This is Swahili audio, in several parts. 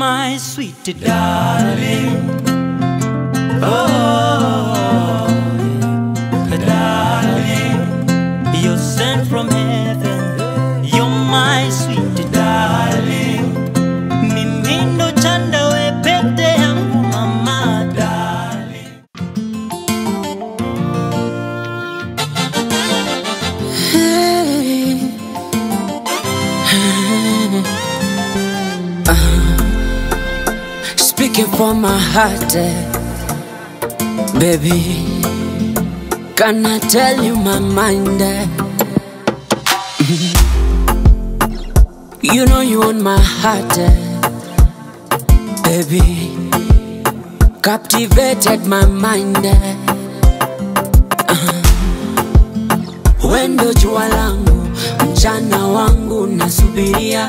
my sweet darling. Oh, darling, you're sent from heaven. You're my sweet darling. Mimi ndo chanda we pete yangu mama darling. Speaking from my heart, baby, can I tell you my mind? You know you own my heart, baby, captivated my mind. Wendo jua langu, mchana wangu nasubiria.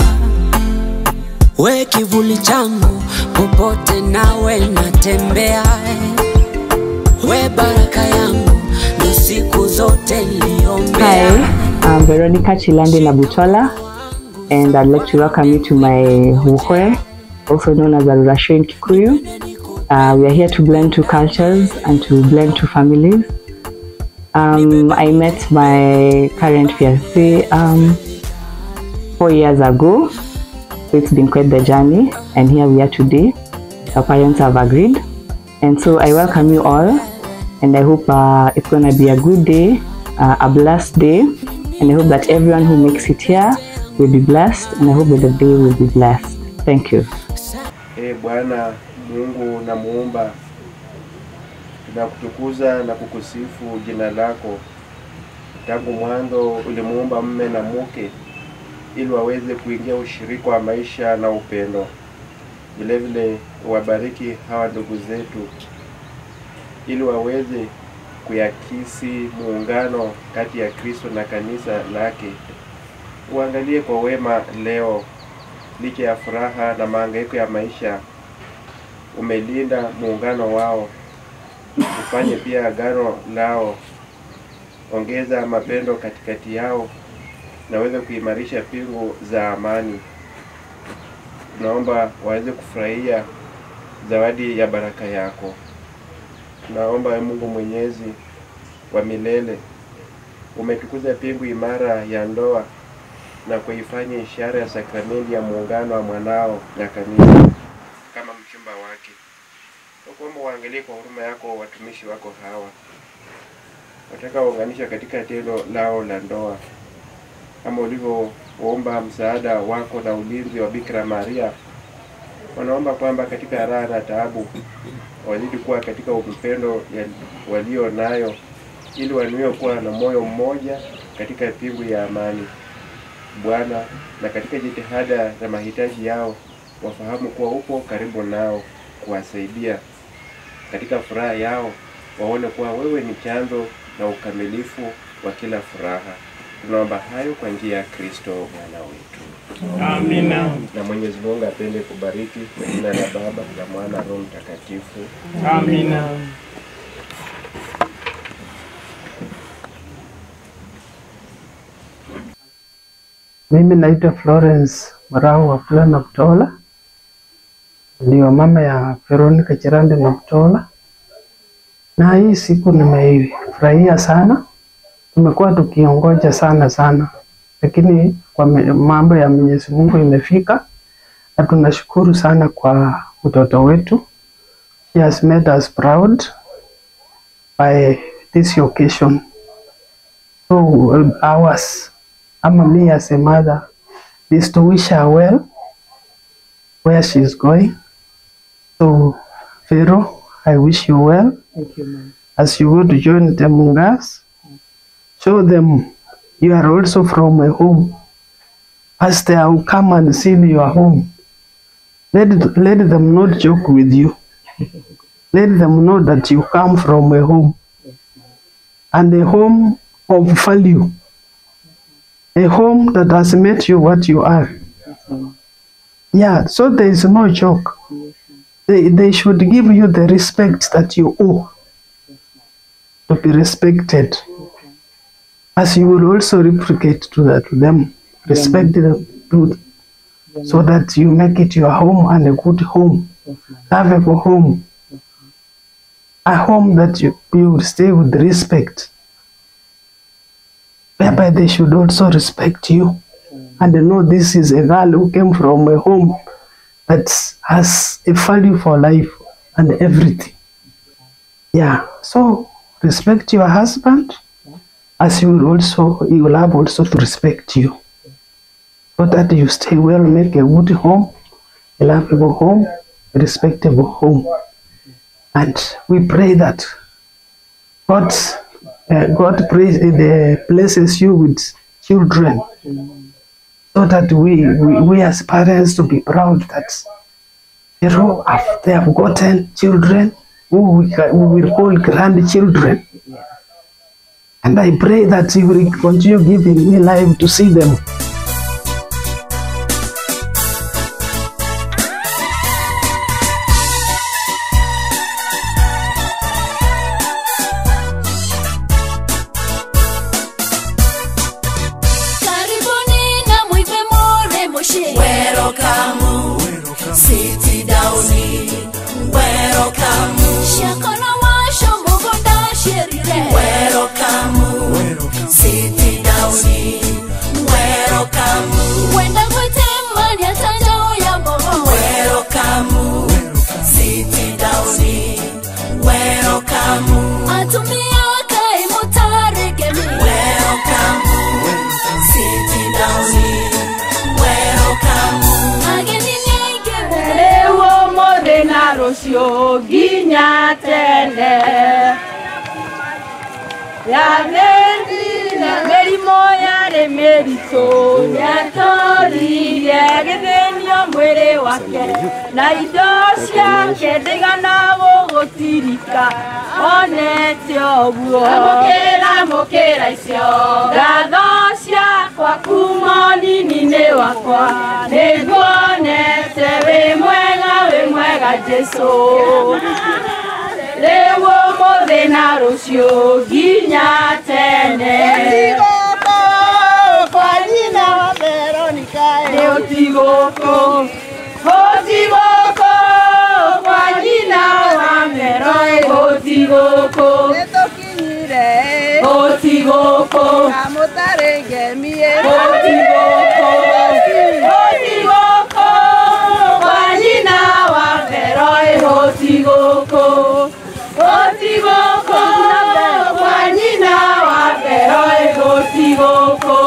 We kivuli changu, popote nawe natembea. We baraka yangu, ndo siku zote niliombea. Hi, I'm Veronica Chilande Nabutola, and I'd like to welcome you to my Wuhwe, also known as Arurasho in Kikuyu. We are here to blend two cultures and to blend two families. I met my current fiancé 4 years ago, so it's been quite the journey, and here we are today. Our parents have agreed, and so I welcome you all, and I hope it's going to be a good day, a blessed day, and I hope that everyone who makes it here will be blessed, and I hope that the day will be blessed. Thank you. Bwana Mungu na muumba, tunakutukuza na kukusifu jina lako. Tangu mwanzo ulimuumba mume na mke ili waweze kuingia ushirika wa maisha na upendo. Vile vile wabariki hawa ndugu zetu ili waweze kuyakisi muungano kati ya Kristo na kanisa lake. Uangalie kwa wema leo, licha ya furaha na mahangaiko ya maisha, umelinda muungano wao. Ufanye pia agano lao, ongeza mapendo katikati yao na waweze kuimarisha pingu za amani. Tunaomba waweze kufurahia zawadi ya baraka yako. Tunaomba Mungu Mwenyezi wa milele, umetukuza pingu imara ya ndoa na kuifanya ishara ya sakramenti ya muungano wa mwanao na kanisa kama mchumba wake. Tunaomba uangalie kwa huruma yako watumishi wako hawa, wataka waunganisha katika tendo lao la ndoa, kama ulivyoomba msaada wako na ulinzi wa Bikira Maria. Wanaomba kwamba katika raha na taabu wazidi kuwa katika upendo walio nayo, ili wanuie kuwa na moyo mmoja katika pingu ya amani. Bwana, na katika jitihada za mahitaji yao wafahamu kuwa upo karibu nao kuwasaidia. Katika furaha yao waone kuwa wewe ni chanzo na ukamilifu wa kila furaha. Tunaomba hayo kwa njia ya Kristo Bwana wetu. Amina. Na Mwenyezi Mungu apende kubariki kwa jina la Baba na Mwana na Roho Mtakatifu. Amina. Mimi naitwa Florence Marau Wafula Nabutola, ndio mama ya Veronica Chilande Nabutola. Na hii siku nimeifurahia sana. Tumekuwa tukiongoja sana, lakini kwa mambo ya Mwenyezi Mungu imefika, na tunashukuru sana kwa mtoto wetu. He has made us proud by this occasion. So ours, me as a mother, is to wish her well where she is going. So Vero, I wish you well. Thank you, ma'am. As you go to join the Mungas, show them you are also from a home. As they will come and see your home, let them not joke with you. Let them know that you come from a home, and a home of value, a home that has made you what you are. Yeah, so there is no joke. They should give you the respect that you owe to be respected, as you will also replicate to them. Respect them so that you make it your home and a good home, lovable home, a home that you will stay with respect, whereby they should also respect you and know this is a girl who came from a home that has a value for life and everything. Yeah, so respect your husband as he will have also to respect you, so that you stay well, make a good home, a lovable home, a respectable home. And we pray that God blesses you with children, so that we as parents to be proud that they have gotten children who we will call grandchildren. And I pray that you will continue giving me life to see them. Ginya tene ya mendi na meri moya de merito ya tori ya gedenio mwere wake na idosia kedegana wogotirika onete oguo mokera isio gadosia kwa kumoni nine wakwa negonete we mwega Jesu lewo modena rosio ginya tene kwa jina wa Veronica leo tigoko kwa jina wa Veronica tigoko netokinyire tigoko kamotare mie tigoko kwa jina wa Veronica tigoko kwa jina wa Veronica tigoko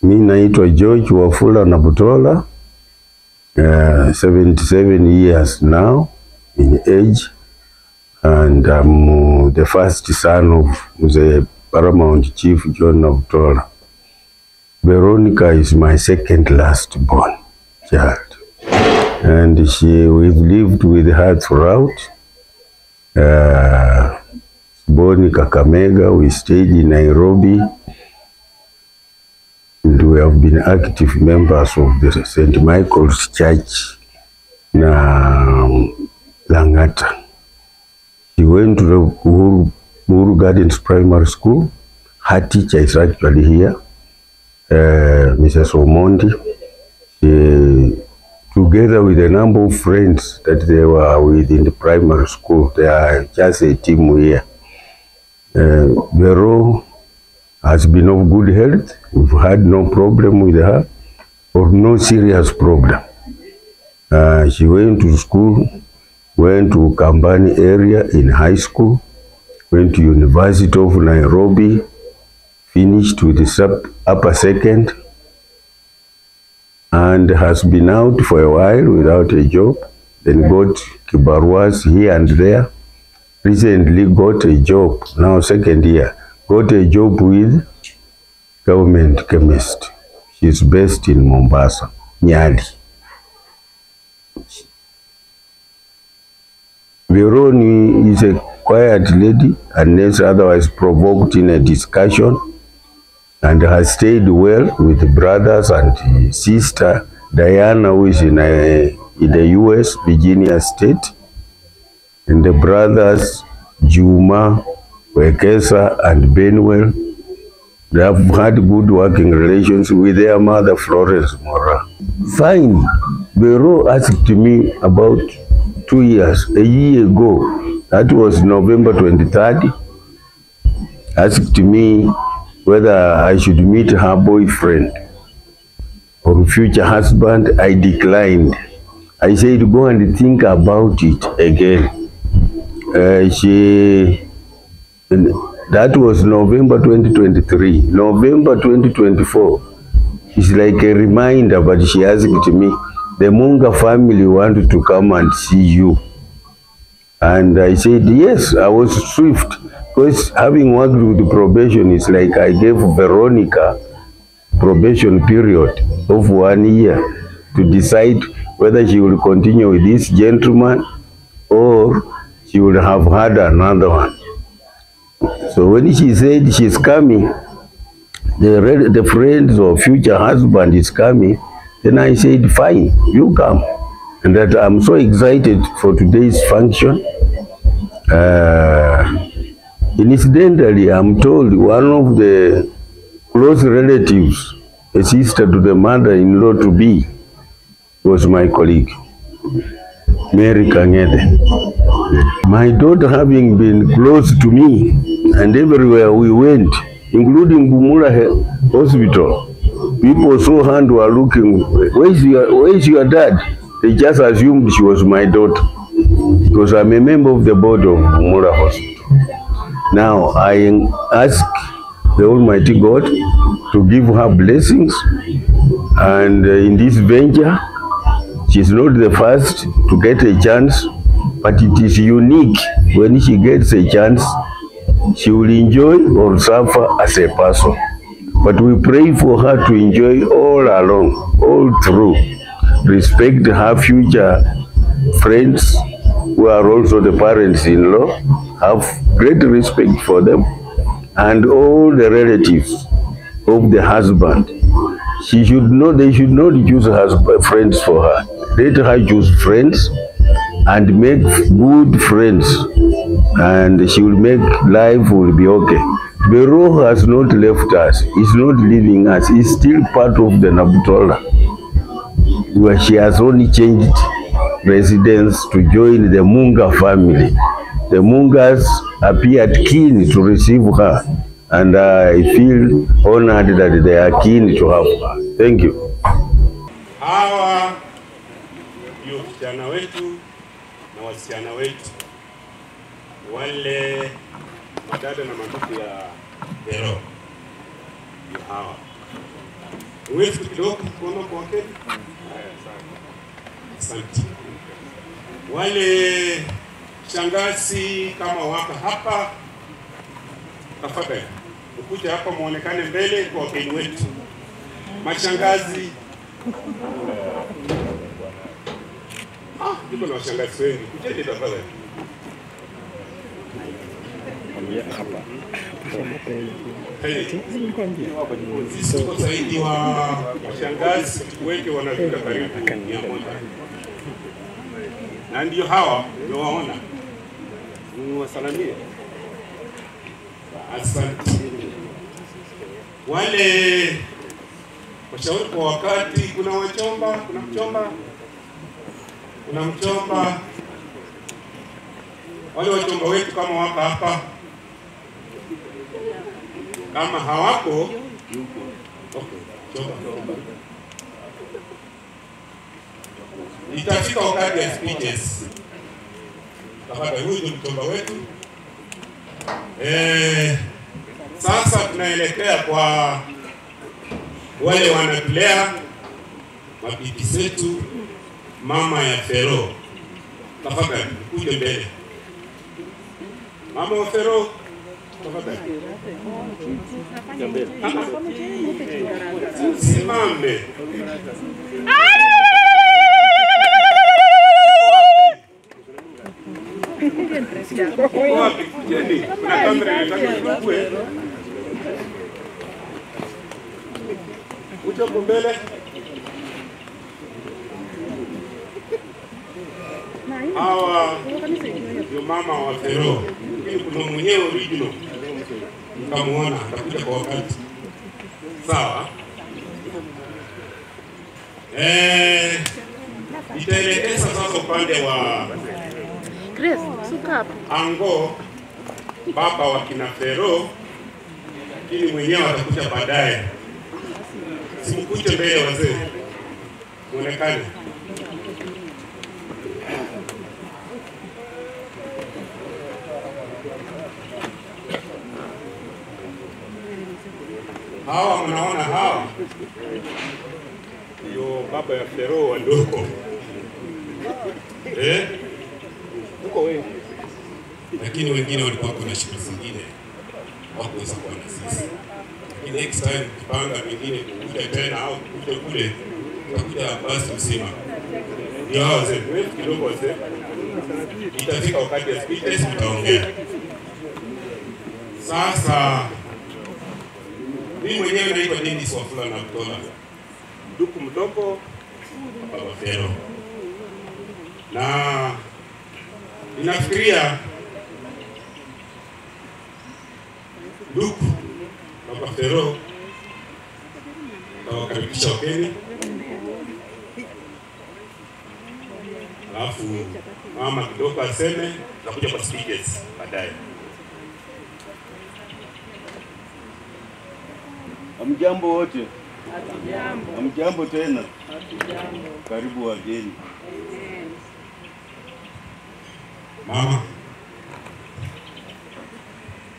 Mimi naitwa George Wafula Nabutola, 77 years now in age, and I'm the first son of the Paramount Chief John Nabutola. Veronica is my second last born child, and we've lived with her throughout. Born in Kakamega, we stayed in Nairobi, and we have been active members of the St. Michael's Church na Langata. She went to the Uhuru Gardens Primary School. Her teacher is actually here, Mrs. Omondi. Together with a number of friends that they were within the primary school. They are just a team here. Vero has been of good health. We've had no problem with her, or no serious problem. She went to school, went to Kambani area in high school, went to University of Nairobi, finished with the upper second, and has been out for a while without a job. Then got kibaruas here and there. Recently got a job, now second year, got a job with government chemist. She's based in Mombasa, Nyali. Veroni is a quiet lady, unless otherwise provoked in a discussion, and has stayed well with the brothers and sister Diana, who is in the US, Virginia State, and the brothers Juma, Wekesa, and Benwell. They have had good working relations with their mother, Florence Mora. Fine. Vero asked me about 2 years, a year ago, that was November 23rd, asked me whether I should meet her boyfriend or future husband. I declined. I said, go and think about it again. That was November 2023. November 2024, it's like a reminder, but she asked me, the Munga family wanted to come and see you. And I said, yes. I was swift, because having worked with the probation, it's like I gave Veronica probation period of 1 year to decide whether she will continue with this gentleman or she would have had another one. So when she said she's coming, the friends or future husband is coming, then I said, fine, you come. And that I'm so excited for today's function. Incidentally, I'm told one of the close relatives, a sister to the mother-in-law to be, was my colleague, Mary Kangede. My daughter having been close to me, and everywhere we went, including Bumula Hospital, People saw her and were looking, where is your dad? They just assumed she was my daughter, because I'm a member of the board of Mura Hospital. Now I ask the Almighty God to give her blessings, and in this venture, she's not the first to get a chance, but it is unique. When she gets a chance, she will enjoy or suffer as a person. But we pray for her to enjoy all along, all through. Respect her future friends who are also the parents-in-law. Have great respect for them, and all the relatives of the husband. They should not choose friends for her. Let her choose friends and make good friends, and she will make life will be okay. Bero has not left us, is not leaving us, is still part of the Nabutola, where she has only changed residence to join the Munga family. The Mungas appeared keen to receive her, and I feel honored that they are keen to have her. Thank you. Hawa ndio vijana wetu na wasichana wetu, wale madada na mandugu ya Bero. Ndio hawa. Uwezo kidogo kuona kwa wakati? Asante. Wale shangazi kama waka hapa, tafadhali ukuje hapa muonekane mbele kwa wageni wetu. Mashangazi. Niko na washangazi wengi. Kujeni tafadhali. Sisi tuko zaidi wa washangazi wengi wanafika karibu 100. Na ndio hawa ndio waona. Wasalamie. Asante. Wale washauri kwa wakati, kuna wachomba, kuna mchomba. Wale wachomba wetu kama wako hapa, kama hawako, okay, chomba. Itafika wakati ya speeches. Tafadhali, huyu ndio mchomba wetu. Sasa tunaelekea kwa wale wanatulea, mabibi zetu, mama ya Fero. Tafadhali, kuje mbele. Mama wa Fero, tafadhali. Simame. Kuna kamera inataka kuwe. Ucho mbele. Hawa ndio mama wa Fero. Lakini kuna mwenyewe original. Mkamuona atakuja kwa wakati. Sawa? Itaelekeza sasa upande wa Chris, suka hapo. Ango, baba wa kina Fero, lakini mwenyewe atakuja baadaye. Simkuje mbele wazee. Muonekane. Hawa mnaona hawa ndio baba ya Fero wadogo. Huko wengi. Lakini wengine walikuwa kuna shughuli zingine hawakuweza kuwa na sisi. Lakini next time kupanga wengine kuja tena au kuja kule tutakuja basi msima. Ndio hao wazee, wewe kidogo wazee. Itafika wakati ya speeches tutaongea. Sasa mimi mwenyewe naitwa Dennis Wafula na Butola. Ndugu mdogo baba Fero. Na ninafikiria ndugu baba Fero tawakaribisha wageni. Alafu mama kidogo aseme na kuja kwa speeches baadaye. Hamjambo wote. Hamjambo tena. Karibu wageni. Mama,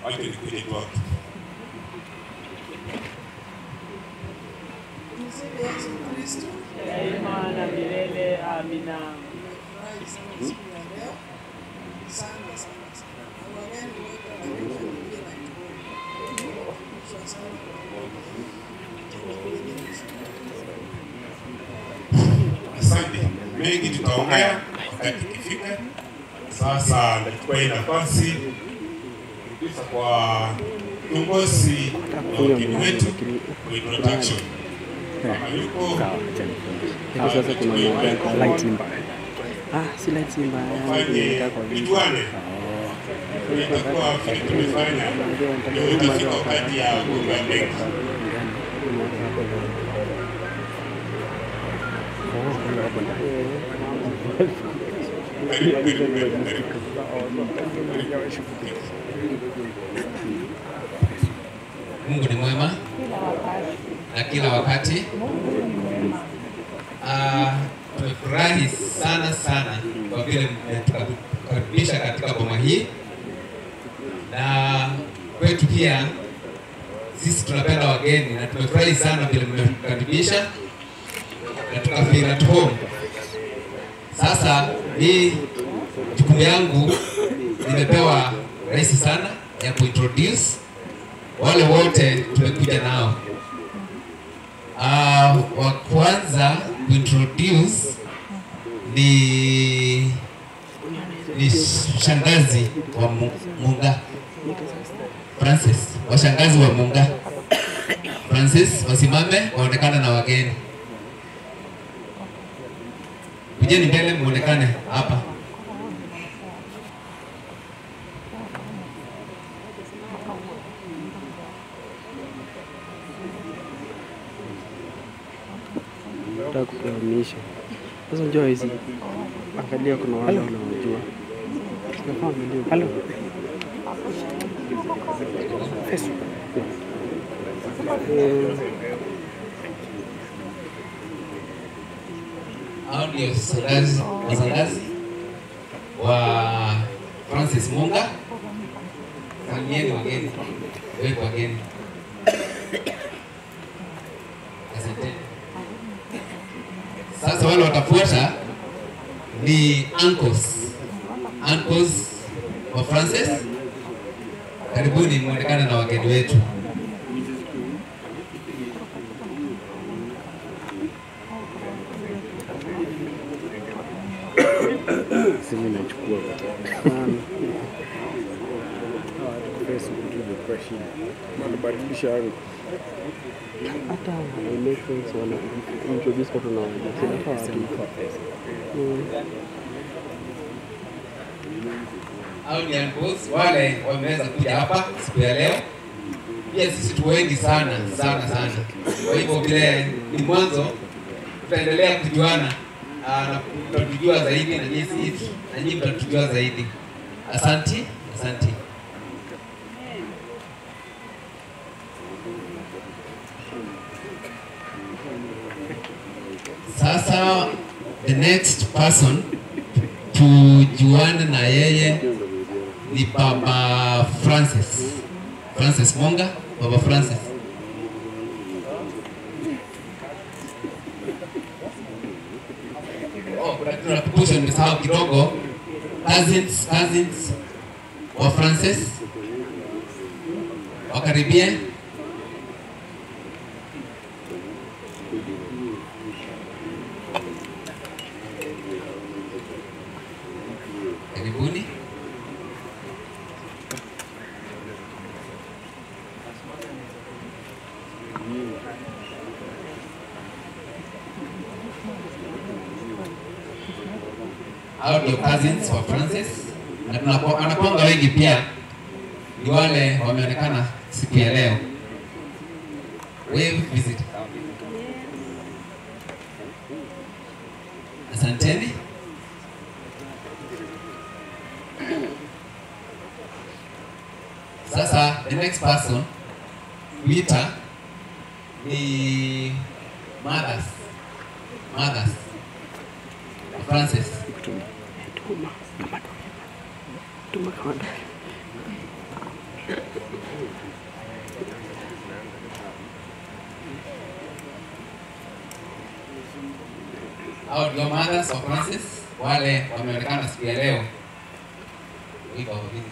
wacha nikuje tu hapo. Daima na milele. Amina. Asante. Mengi tutaongea wakati ikifika. Sasa nachukua hii nafasi kurudisha kwa kiongozi wa wageni wetu kwa introduction. Kama yuko sasa kuna light ni mbaya. Si light ni mbaya. Fanye vijuane. Itakuwa vile tumefanya ndio itafika wakati ya kuongea mengi. Mungu ni mwema na kila wakati. Tumefurahi sana sana kwa vile mmetukaribisha katika boma hii, na kwetu pia sisi tunapenda wageni na tumefurahi sana vile mmetukaribisha na tukafeel at home. Sasa hii jukumu yangu nimepewa rahisi sana ya kuintroduce wale wote tumekuja nao. Wa kwanza kuintroduce ni shangazi wa Munga Francis, washangazi wa Munga Francis, wasimame waonekane na wageni. Kujeni mbele muonekane hapa. Nataka kufahamisha. Sasa njoo hizi. Angalia kuna wale wanaojua. Tunafahamu ndio. Hello. Hao ndio wazazi wa Francis Munga. Salimieni wageni. Wewe wageni. Asante. Sasa wale watafuata ni uncles wa Francis. Karibuni muonekane na wageni wetu. Simu nachukua. Wanabadilisha hapo. Hata elections wana introduce kwa tuna Hao ni uncles wale wameweza kuja hapa siku ya leo. Pia sisi tu wengi sana. Kwa hivyo vile ni mwanzo, tutaendelea kujuana na tutajua zaidi na nyinyi mtatujua zaidi. Asante. Sasa the next person tujuane na yeye ni Baba Francis Munga. Baba Francis. Kuna kumbusho nimesahau kidogo. Cousins wa Francis wakaribie. Karibuni. Hao ndio cousins wa Francis na tunakuanga wengi pia ni wale wameonekana siku ya leo. Wave visit. Asanteni. Sasa the next person kuita ni mothers Francis. Hao ndio mothers of Francis wale wameonekana siku ya leo. Iko hivi.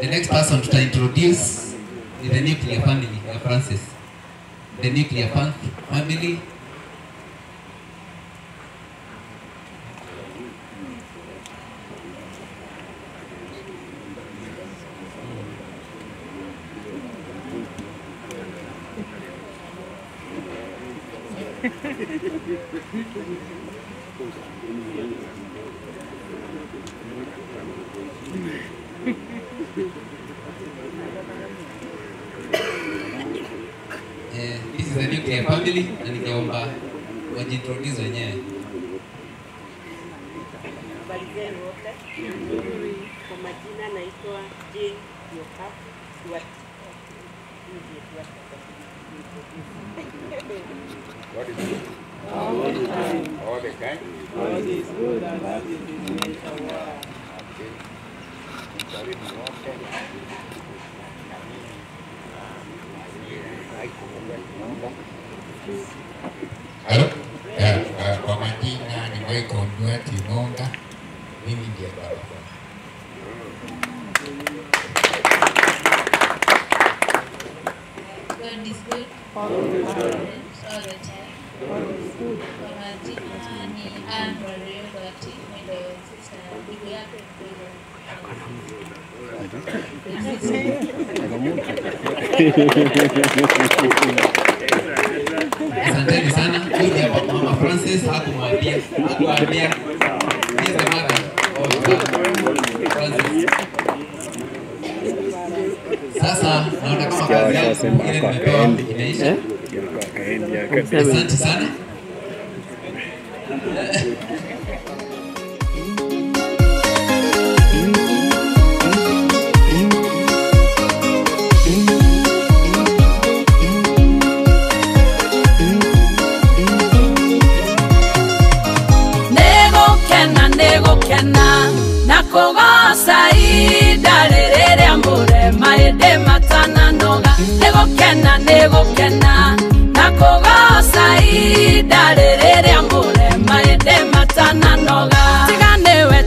The next person to introduce is the nuclear family of Francis. The nuclear family. This is a nuclear family na ningeomba wajiintroduce wenyewe. Habari zenu wote. Kwa majina naitwa Jane Yoka Swat. What is good? All the time. All the time? God is good and happy to make a world. Halo? Kwa majina ni Michael Nduati Monga. Mimi ndiye baba. God is good all the time. Kwa majina ni Anne Marie Gati, ndio sister ndugu yake Asanteni sana. Huyu hapa Mama Francis hakuambia yes mama. Sasa naona kama kazi yangu ile nimepewa imeisha. Asante sana. Nakogosa idarere ambure maede matana noga negokena nakogosa idarere ambure maede matana noga tigane we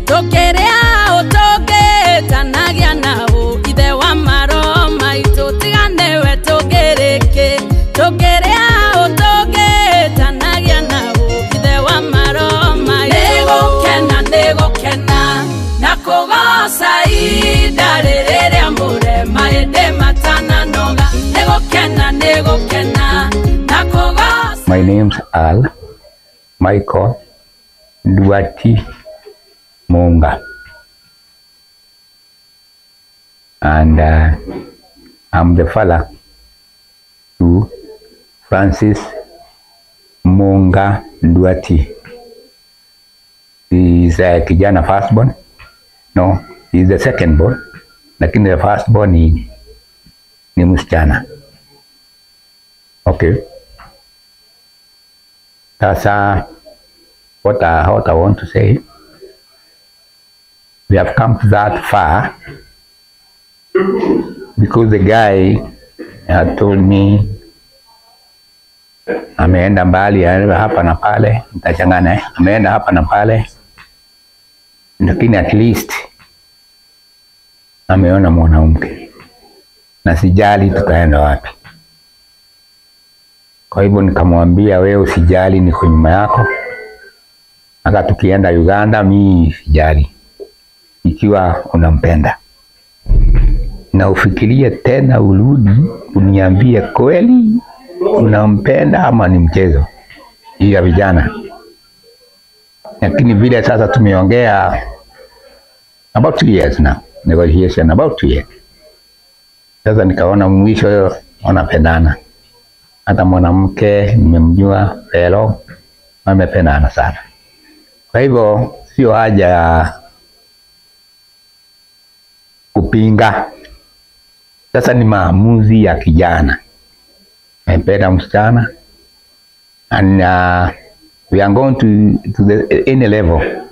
tokerea otoke tanagia nao ide wa maro maito tigane we tokerea otoke tanagia nao ide wa maro maito negokena nakogosa idarere ambure maede matana noga negokena nakogosa. My name's Al Michael Nduati Monga, and I'm the father to Francis Monga Nduati. He's a kijana firstborn. No, he's the secondborn. Lakini the firstborn ni msichana. Okay. Sasa what I want to say, we have come that far because the guy had told me ameenda mbali hapa na pale, nitachanganya, ameenda hapa na pale, lakini at least ameona mwanamke na sijali tutaenda wapi. Kwa hivyo nikamwambia wewe usijali, niko nyuma yako. Hata tukienda Uganda mimi sijali. Ikiwa unampenda. Na ufikirie tena urudi uniambie kweli unampenda ama ni mchezo. Hii ya vijana. Lakini vile sasa tumeongea about 2 years now. Negotiation about 2 years. Sasa nikaona mwisho wanapendana. hata mwanamke nimemjua Vero amependana sana. Kwa hivyo sio haja ya kupinga. Sasa ni maamuzi ya kijana. Amependa msichana and we are going to any level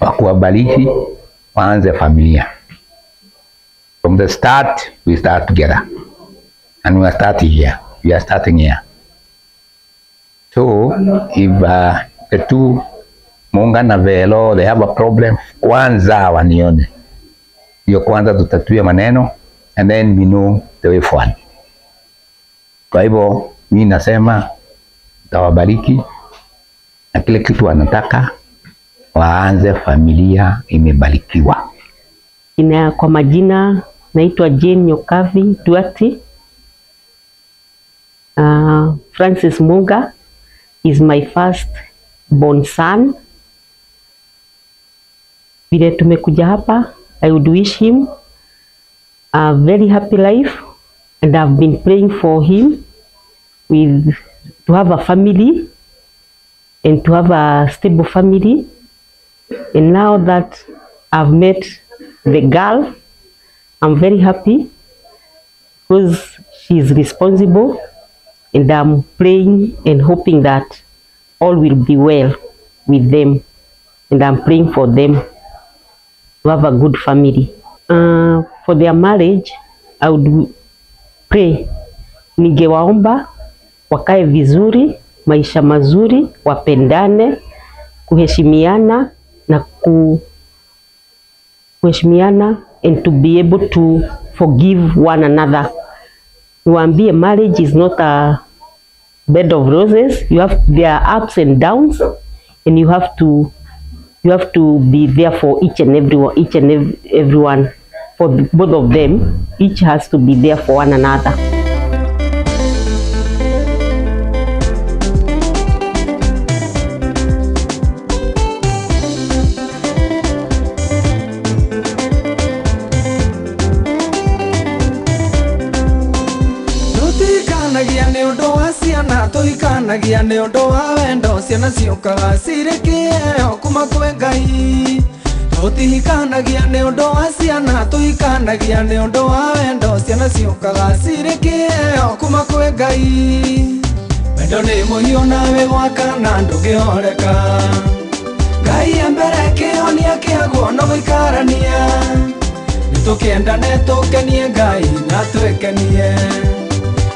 wa kuwabariki waanze familia. From the start we start together and we are starting here. We are starting here. So if the two Munga na Vero they have a problem, kwanza wanione. Hiyo kwanza tutatue maneno and then we know the way forward. Kwa hivyo mimi nasema tawabariki na kile kitu wanataka waanze familia imebarikiwa. Kwa majina naitwa Jane Nyokavi Duarte. Francis Munga is my first born son. Vile tumekuja hapa, I would wish him a very happy life, and I've been praying for him to have a family and to have a stable family. And now that I've met the girl, I'm very happy because she's responsible, and I'm praying and hoping that all will be well with them, and I'm praying for them to have a good family. For their marriage, I would pray, ningewaomba wakae vizuri, maisha mazuri, wapendane, kuheshimiana na kuheshimiana, and to be able to forgive one another. Niwaambie, marriage is not a bed of roses. There are ups and downs, and you have to be there for each and everyone, for both of them. Each has to be there for one another. Tuikanagia nĩ ũndũ wa wendo, ciana ciũkaga cirĩkĩo kuma kwĩ Ngai. Tũtihikanagia nĩ ũndũ wa ciana, tuikanagia nĩ ũndũ wa wendo, ciana ciũkaga cirĩkĩo kuma kwĩ Ngai. Wendo nĩ mũhiũ nawe gwakana ndũngĩhoreka. Ngai mbere kĩhonia kĩaguo no gũikarania. Nĩtũkĩendane tũkenie Ngai na twĩkenie.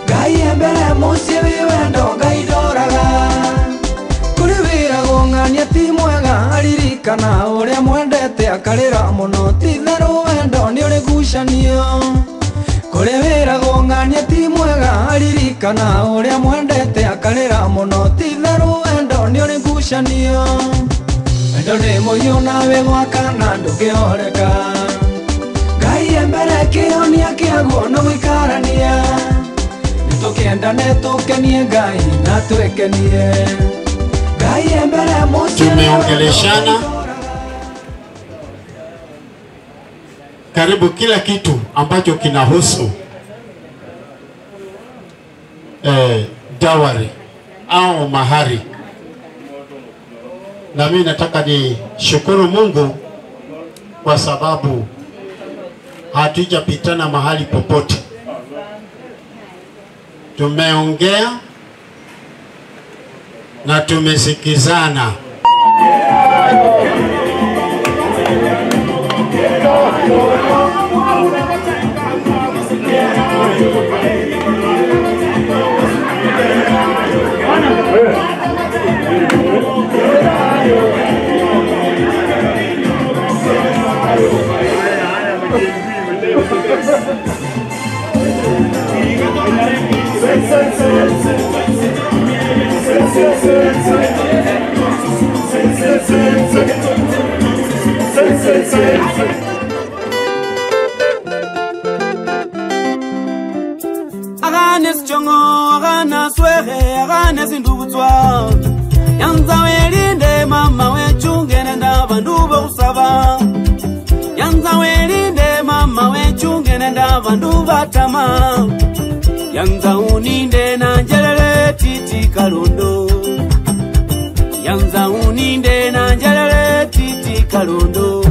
Ngai mbere mũciĩ wĩ wendo Ngai ndoraga. Kũrĩ wĩra gũng'ania ti mwega, aririkana ũrĩa mwendete akarĩra mũno, ti therũ wendo nĩ ũrĩ ngucanio. Kũrĩ wĩra gũng'ania ti mwega, aririkana ũrĩa mwendete akarĩra mũno, ti therũ wendo nĩ ũrĩ ngucanio. Wendo nĩ mũhiũ nawe gwakana ndũngĩhoreka. Ngai mbere kĩhonia kĩaguo no gũikarania. Tukiendane tukenie Ngai na twekenie. Ngai mbele mũciĩ. Tumeongeleshana karibu kila kitu ambacho kinahusu dawari au mahari, na mimi nataka ni shukuru Mungu kwa sababu hatujapitana mahali popote. Tumeongea na tumesikizana. Aganes chongo, agana swere, aganes indubutswa. Yanza welinde mama wechunge nenda banduba usaba. Yanza welinde mama wechunge nenda banduba tama. Yanza uninde na njelele titi kalundo. Yanza uninde na njelele titi kalundo.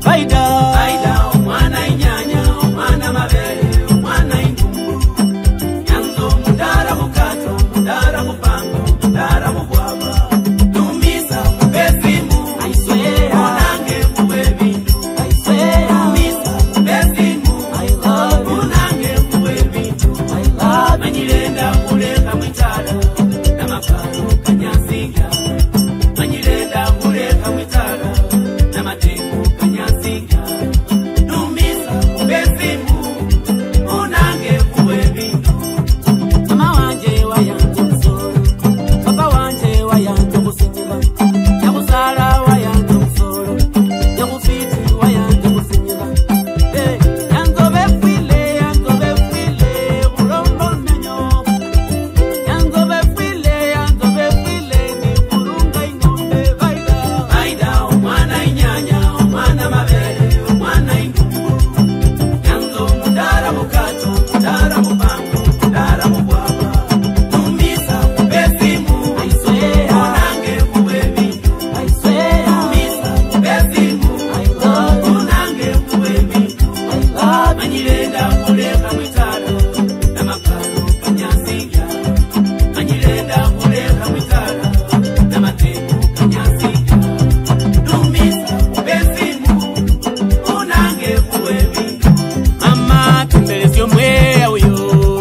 Faida faida omwana inyanya omwana mabele omwana indumbu. Yanzo mudara mukato mudara mupango mudara mubwaba. Dumisa mubesimu I swear onange mubebindu I swear dumisa mubesimu I love onange mubebindu I love manyirenda kuleka mwitala na makaro kanyasinga. Manyirenda kuleka mwitala na matengo kanyasinga. Dumisa mubesimu onange mubebindu. Mama wanje wayanje msoro papa wanje wayanje kusinyira nyakusala wayanje msoro nyakufiti wayanje kusinyira yanzobe file kulombo menyo yanzobe file ni kurunga inyonde vaida omwana inyanya omwana mabele omwana indumbu. Yanzo mudara mukato mudara mupango mudara mubwaba. Dumisa mubesimu I swear onange mubebindu I swear dumisa mubesimu I love onange mubebindu I love manyirenda kuleka mwitala na makaro kanyasinga. Manyirenda kuleka mwitala na matengo kanyasinga. Dumisa mubesimu onange mubebindu. Mama tembelesyo mwea uyo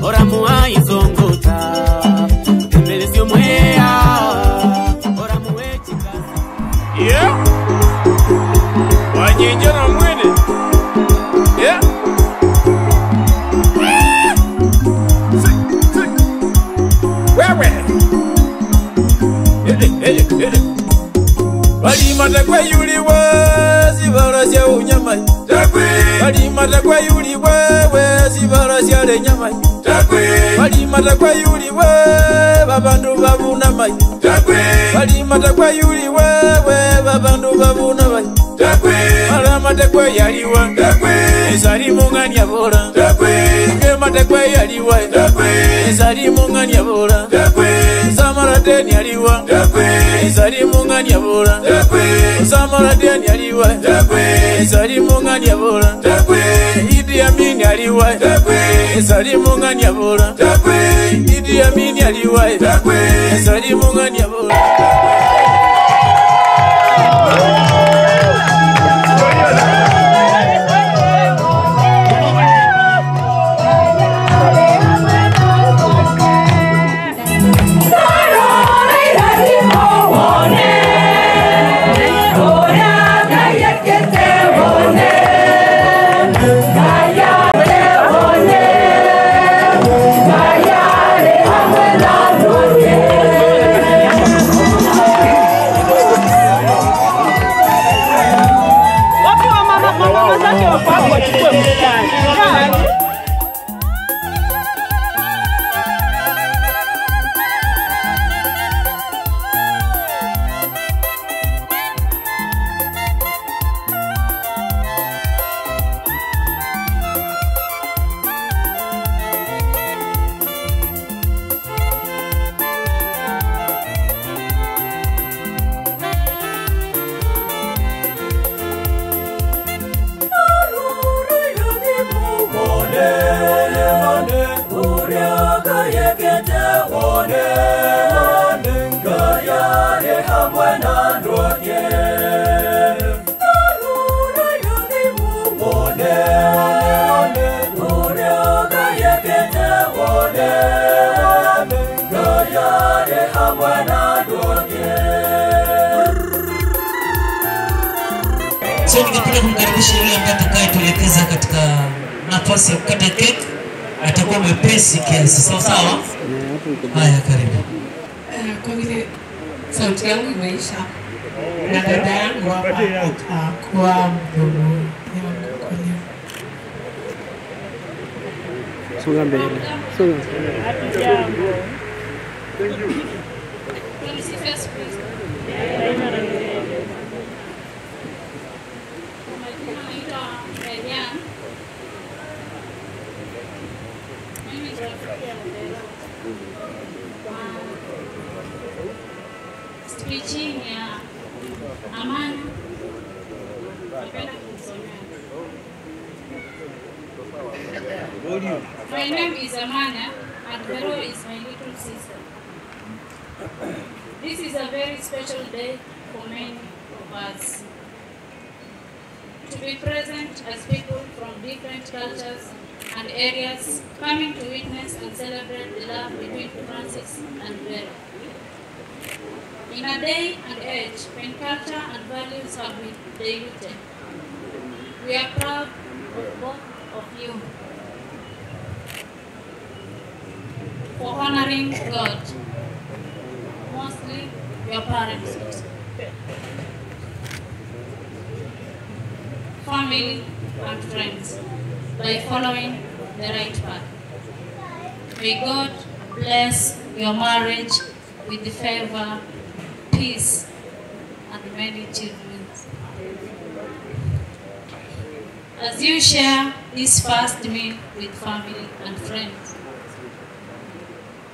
oramuwa izongota. Tembelesyo mwea oramuwe chikazi. Yeah. Wanyinja na mwene. Yeah. Wewe. Walimata kwa yuli wazi barasya unyamai. Walimata kwa yuli wewe zibarasya le nyamai. Walimata kwa yuli wewe babandu babuna mai. Walimata kwa yuli wewe babandu babuna mai. Walamata kwa yaliwa ezali mungani abola. Ngemata kwa yaliwa ezali mungani abola. Zamara deni yaliwa ezali mungani abola. Zamara deni yaliwa ezali mungani abola. Idi Amin yaliwa ezali mungani abola. Idi Amin yaliwa ezali mungani abola. So ningependa kumkaribisha yule ambaye atakayetuelekeza katika nafasi ya kukata cake. Atakuwa mwepesi kiasi, sawa sawa? Haya, karibu. Kwa vile sauti yangu imeisha na dada yangu hapa atakuwa mdogo yangu kwa leo. Songa mbele. Songa. Amana. Napenda kumsomea. My name is Amana and Vero is my little sister. This is a very special day for many of us. To be present as people from different cultures and areas coming to witness and celebrate the love between Francis and Vero. In a day and age when culture and values have been diluted, we are proud of both of you for honoring God, mostly your parents, family and friends, by following the right path. May God bless your marriage with the favor, peace, and many children. As you share this first meal with family and friends,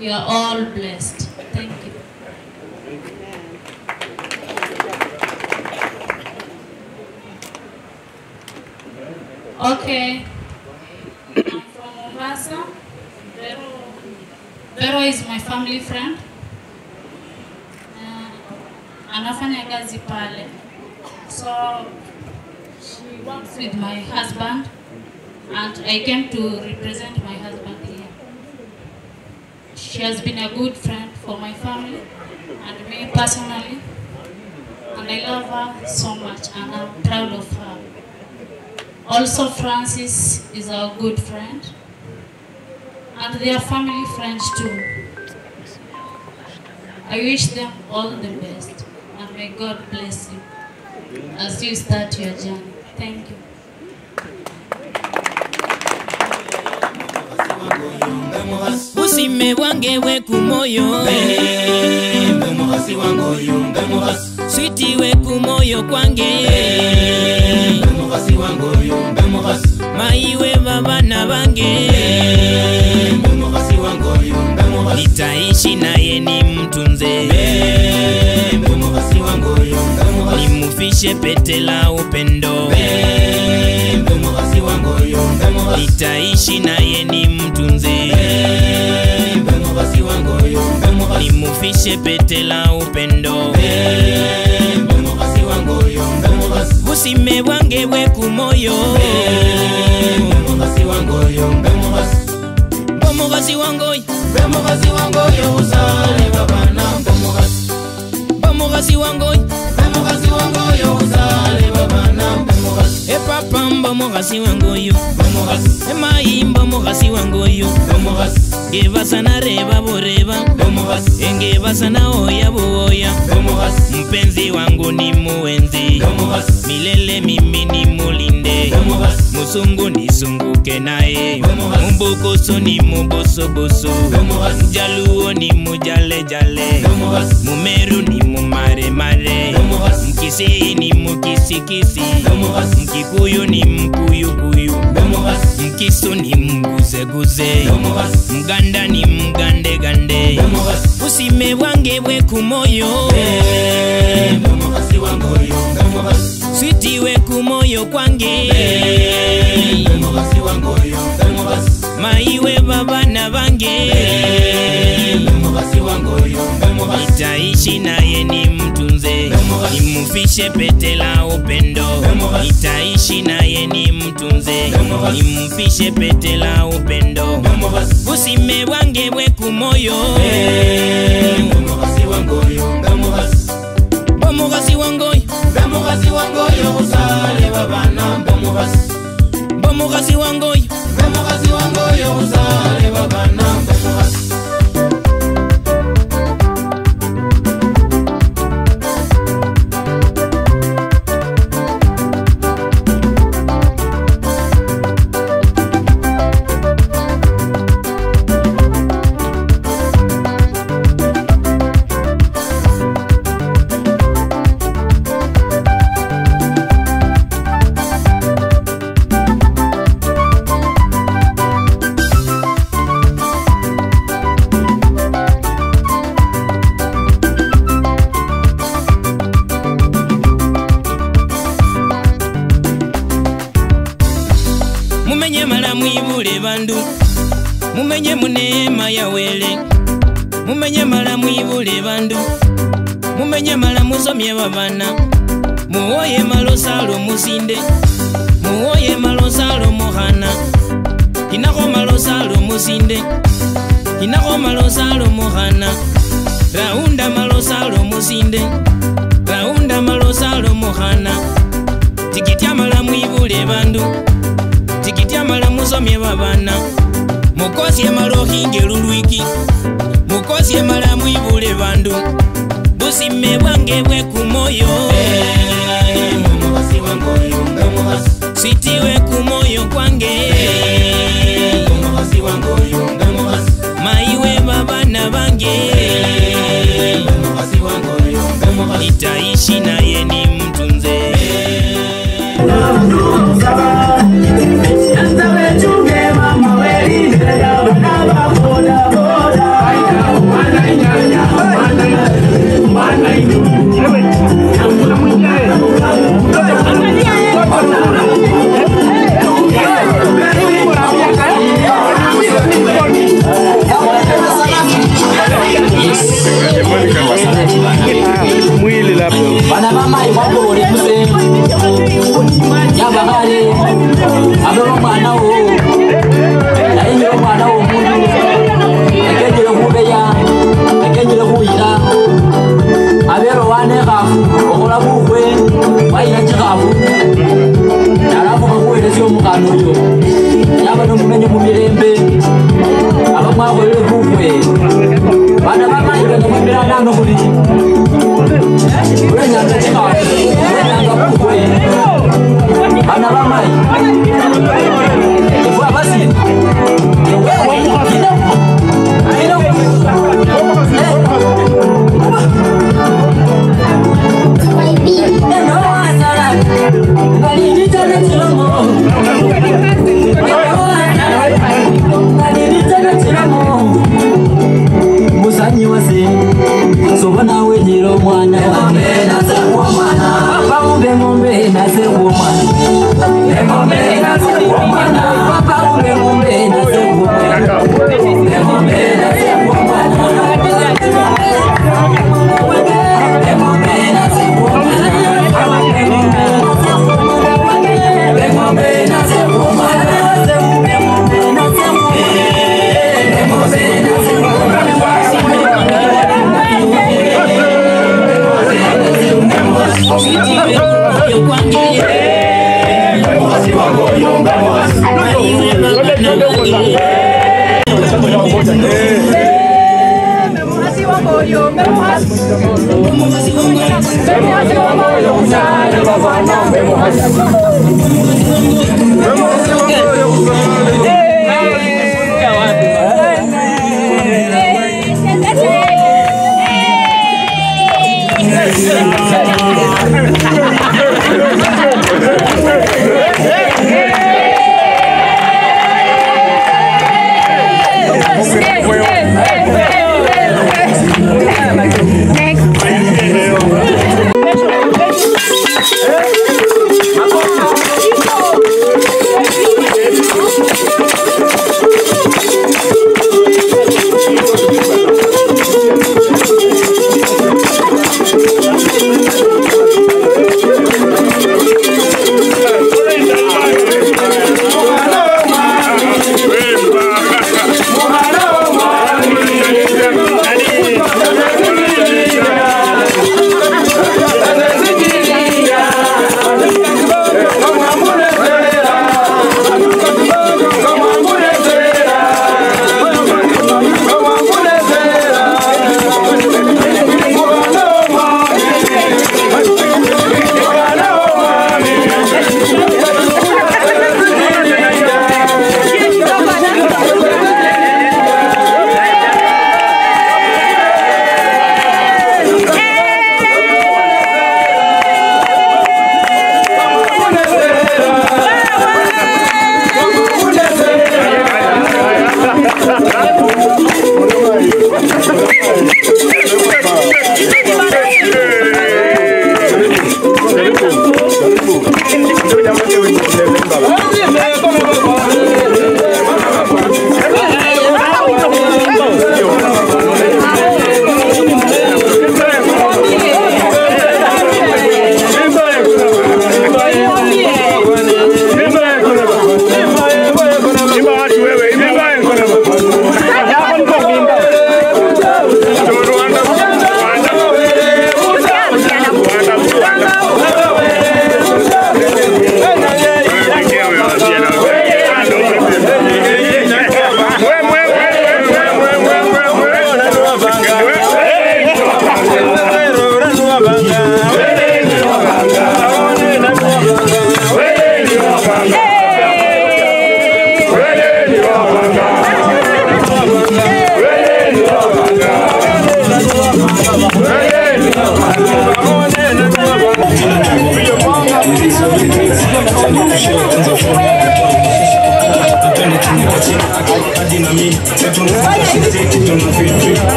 you are all blessed. Thank you. Okay, I'm from Mombasa. Vero is my family friend. Anafanya kazi pale. So she works with my husband and I came to represent my husband here. She has been a good friend for my family and me personally, and I love her so much and I'm proud of her. Also, Francis is our good friend and they are family friends too. I wish them all the best and may God bless you as you start your journey. Thank you. Usime wange we kumoyo Switi we kumoyo kwange Maiwe babana bange Nitaishi naye ni mtunze Nimufishe pete la upendo Nitaishi naye ni mtunze Nimufishe pete la upendo Usime wange we kumoyo Bomogasi wangoy Bomogasi wangoyo usale babana bomogasi Bomogasi wangoy Bomogasi wangoyo usale babana bomogasi E papa bomogasi wangoyo Bomogasi E mai bomogasi wangoyo Bomogasi Gebasa na reba boreba Bomogasi Engebasa na oya boya Bomogasi Mpenzi wangu ni muenzi Bomogasi Milele mimi ni mulinde Bomogasi Musungu nisunguke nae Mbukusu ni mubosoboso Mjaluo ni mujale jale Mumeru ni mumare mare Mkisi ni mukisikisi Mkikuyu ni mkuyukuyu Mkisu ni mguzeguze Mganda ni mgande gande Usime wange we kumoyo Switi we kumoyo kwange Maiwe babana bange Nitaishi naye ni mtunze Nimufishe pete la upendo Nitaishi naye ni mtunze Nimufishe pete la upendo Usime wange we kumoyo Bomogasi wangoyo Bomogasi wangoyo usale babana bomogasi Bomogasi wangoyo Bomogasi wangoyo usale babana bomogasi bandu mumenye munema ya wele mumenye mala mwibule bandu mumenye mala musomye babana muwoye malosalo musinde muwoye malosalo mohana inako malosalo musinde inako malosalo mohana raunda malosalo musinde raunda malosalo mohana tikitya mala mwibule bandu tikitya mala musomye babana mukosye malohinge lulwiki mukosye mala mwibule bandu busime bwange bwe kumoyo sitiwe kumoyo kwange maiwe babana bange itaishi naye ni mtunze mwili labda bana mama iwapo ulimse ya bahari abero mwana wo na ile mwana wo mundu akenjele kubeya akenjele kuira abero wane gafu okola bukwe bayira chikafu narafu kakwele sio mukano yo yaba no mumenye mu mirembe abamwa ko ile bukwe bana mama ibe no miranda no kuli Ana mamai. Ibu apa sih? Musanyi wase sobana wejiro mwana ngombe na se woman ngombe na se woman papa ngombe na se woman ngombe na se woman ngombe na se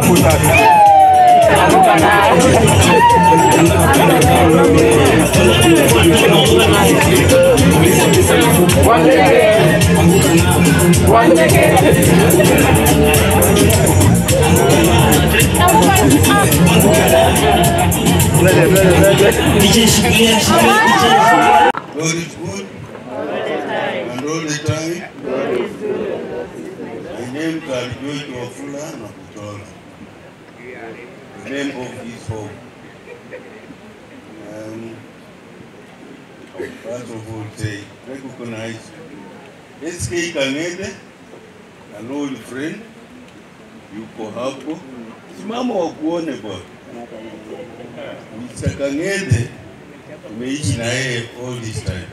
hapo sasa. God is good and all the time. My name is George Wafula Nakutola. The name of his home. First of all, say, recognize SK Kangede, an old friend, yuko hapo. Simama wa kuone bwana. Mr. Kangede, tumeishi na yeye all this time.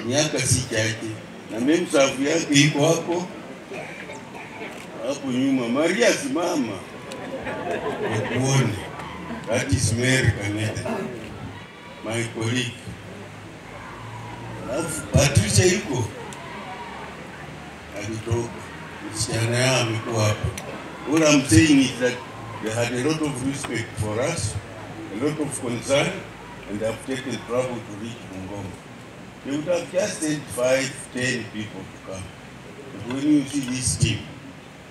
Miaka si chache. Na mimi safu yake iko hapo. Hapo nyuma. Maria simama. Wakuone. That is Mary Kangede. My colleague. Alafu Patricia yuko. Alitoka. Msichana yao amekuwa hapa. What I'm saying is that they had a lot of respect for us, a lot of concern, and they have taken trouble to reach Bungoma. They would have just sent 5-10 people to come. But when you see this team,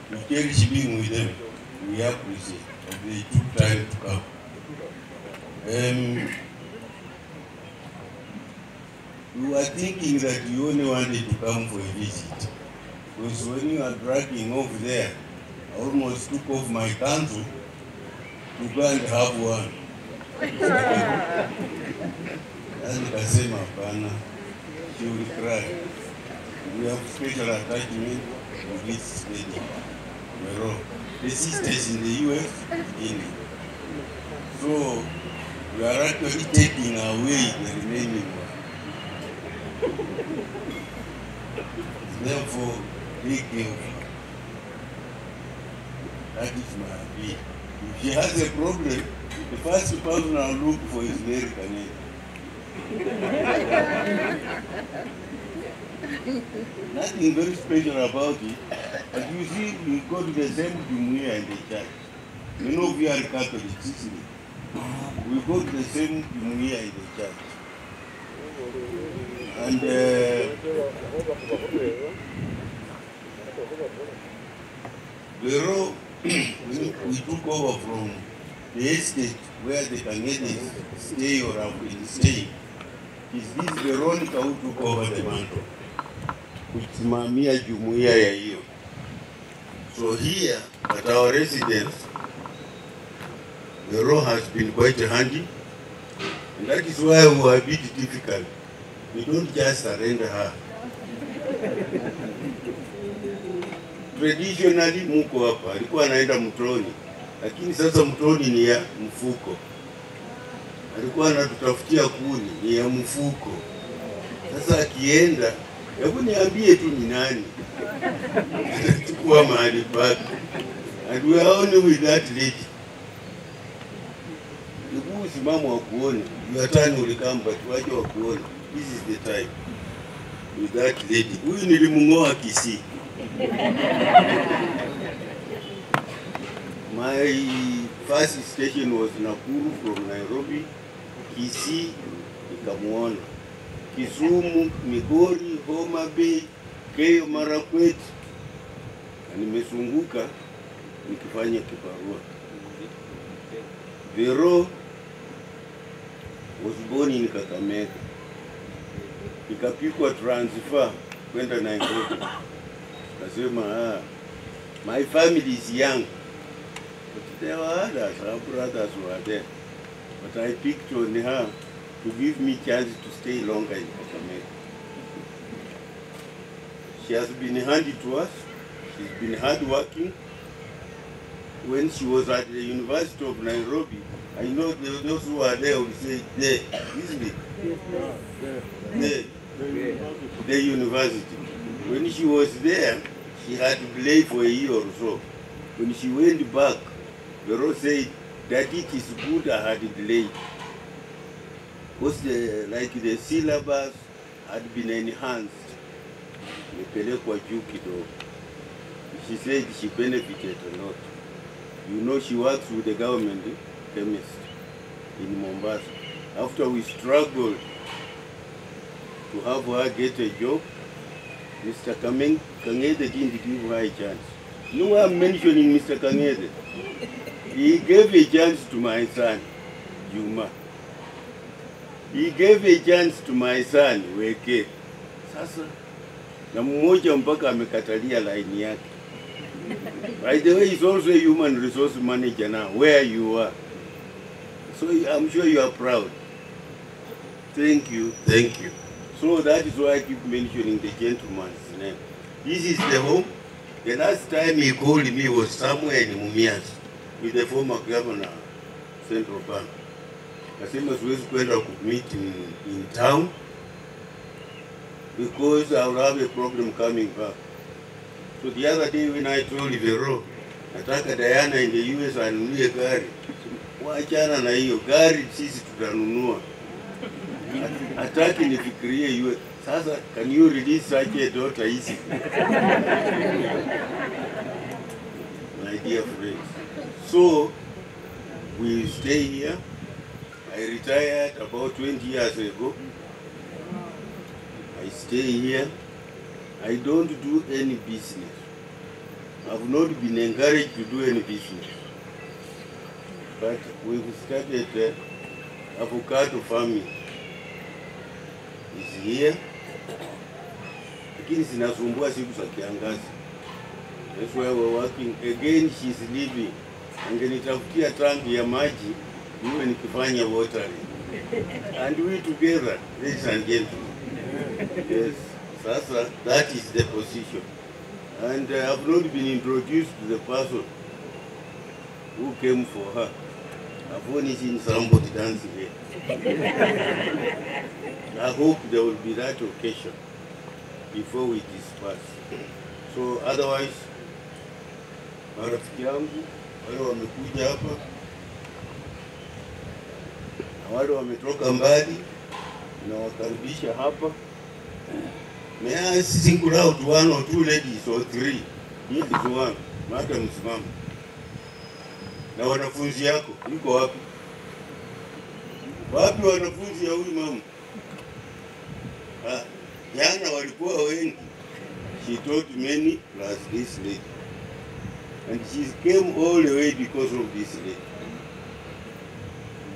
you cherish being with them, we appreciate that they took time to come. We were thinking that you only wanted to come for a visit. Because when you are dragging over there, I almost took off my council to go and have one. And Kasema Pana, she will cry. We have special attachment to this lady. The sisters in the US, in it. So we are actually taking away the remaining one. Therefore, take care of her. That is my appeal. If she has a problem, the first person I'll look for is Mary Kangede. Nothing very special about it. But you see, we go to the same Jumuiya in the church. You know we are Catholics, isn't it? We go to the same Jumuiya in the church. And Bureau, we took over from the estate where the Kangedes stay or have been staying. It's this Veronica who took over the mantle, kusimamia jumuiya ya hiyo. So here at our residence, the road has been quite handy, and that is why we are a bit difficult. We don't just surrender her. Traditionally muko hapa, alikuwa anaenda mtoni, lakini sasa mtoni ni ya mfuko. Alikuwa anatutafutia kuni, ni ya mfuko. Sasa akienda, hebu niambie tu ni nani. Atachukua mahali pake. And we are only with that lady. Hebu simama wa kuona, your turn will come, but waje wa kuona. This is the time. With that lady. Huyu nilimungoa Kisii. My first station was Nakuru from Nairobi, Kisii, nikamuona. Kisumu, Migori, Homa Bay, Keyo, Marakwet. Na nimesunguka nikifanya kibarua. Vero was born in Kakamega. Nikapikwa transfer kwenda Nairobi. Kasema, my family is young. But there were others, our brothers were there. But I picked on her to give me chance to stay longer in Kakamega. She has been handy to us. She's been hardworking. When she was at the University of Nairobi, I know those who are there will say, there, isn't it? There. The university. When she was there, she had to delay for a year or so. When she went back, the Lord said that it is good I had delayed. Because the syllabus had been enhanced. She said she benefited a lot. You know, she works with the government chemist in Mombasa. After we struggled to have her get a job, Mr. Kangede didn't give her a chance. You know, I'm mentioning Mr. Kangede. He gave a chance to my son, Juma. He gave a chance to my son, Weke. Sasa, na mmoja mpaka amekatalia line yake. By the way, he's also a human resource manager now, where you are. So I'm sure you are proud. Thank you, thank you. So that is why I keep mentioning the gentleman's name. This is the home. The last time he called me was somewhere in Mumias with the former governor, Central Bank. Kasema siwezi kwenda meet in town because I will have a problem coming back. So the other day when I told Vero, nataka Diana in the US anunulie gari. Waachana na hiyo gari, sisi tutanunua. Hataki nifikirie US. Sasa, can you release such a daughter easy? My dear friends. So, we stay here. I retired about 20 years ago. I stay here. I don't do any business. I've not been encouraged to do any business. But we've started avocado farming. It's here. Lakini zinasumbua siku za kiangazi. That's why we're working. Again, she's leaving. Angenitafutia tank ya maji, niwe nikifanya watering. And we together, ladies and gentlemen. Yes, Sasa, that is the position. And I have not been introduced to the person who came for her. I've only seen somebody dancing here. I hope there will be that occasion before we disperse. So otherwise, marafiki yangu wale wamekuja hapa na wale wametoka mbali na wakaribisha hapa. May I single out one or two ladies or three? Here is one. Madam Simam. Na wanafunzi yako, yuko wapi? Wapi wanafunzi ya huyu mama? Jana walikuwa wengi. She taught many plus this lady. And she came all the way because of this lady.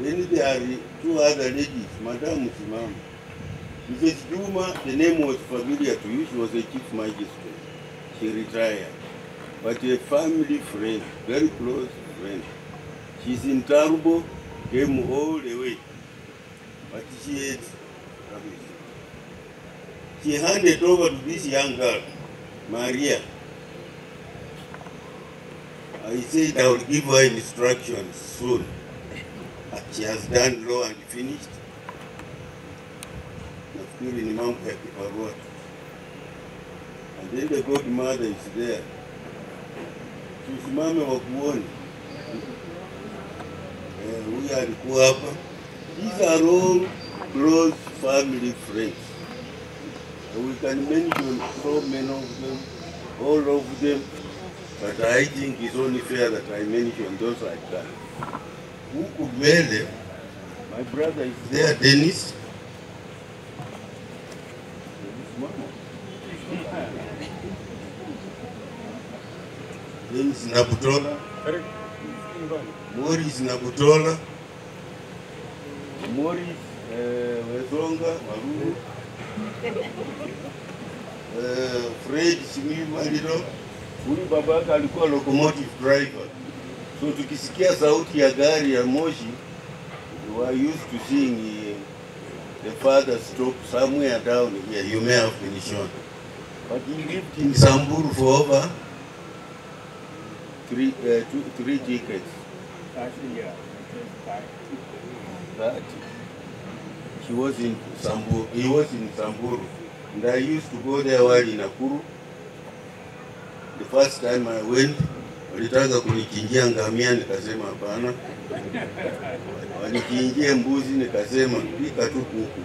Then there are two other ladies, Madam Simam. Mrs. Juma, the name was familiar to you. She was a chief magistrate. She retired. But a family friend, very close friend. She's in Tarbo, came all the way. But she handed over to this young girl, Maria. I said I will give her instructions soon. She has done law and finished. Nafikiri ni mambo ya kibarua. And then the godmother is there. Tusimame wakuone. We alikuwa hapa. These are all close family friends. We can mention so many of them, all of them, but I think it's only fair that I mention those I can. Huku mbele, my brother is there, Dennis. Dennis Nabutola. Morris Nabutola. Morris Wezonga, Maruru. Fred Simimaliro. Huyu babaka alikuwa locomotive driver. So tukisikia sauti ya gari ya moshi, we are used to seeing the father stop somewhere down here. You may have been shown. But he lived in Samburu for over three decades. That he was in Samburu. He was in Samburu, and I used to go there while in Nakuru. The first time I went, walitaka kunichinjia ngamia, nikasema hapana. Wanichinjie mbuzi, nikasema pika tu kuku.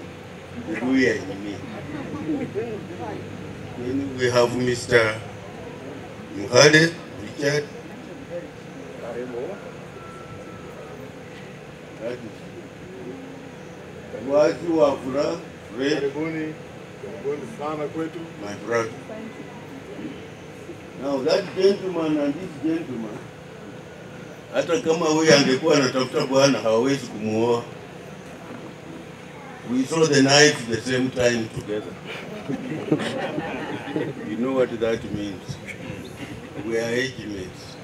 Ndugu ya nyimi. Then we have Mr. Muhale Richard. Wazi wa furaha, Karibuni sana kwetu. My brother. Now that gentleman and this gentleman, hata kama huyu angekuwa anatafuta bwana hawawezi kumuoa. We saw the knife the same time together. You know what that means. We are age mates.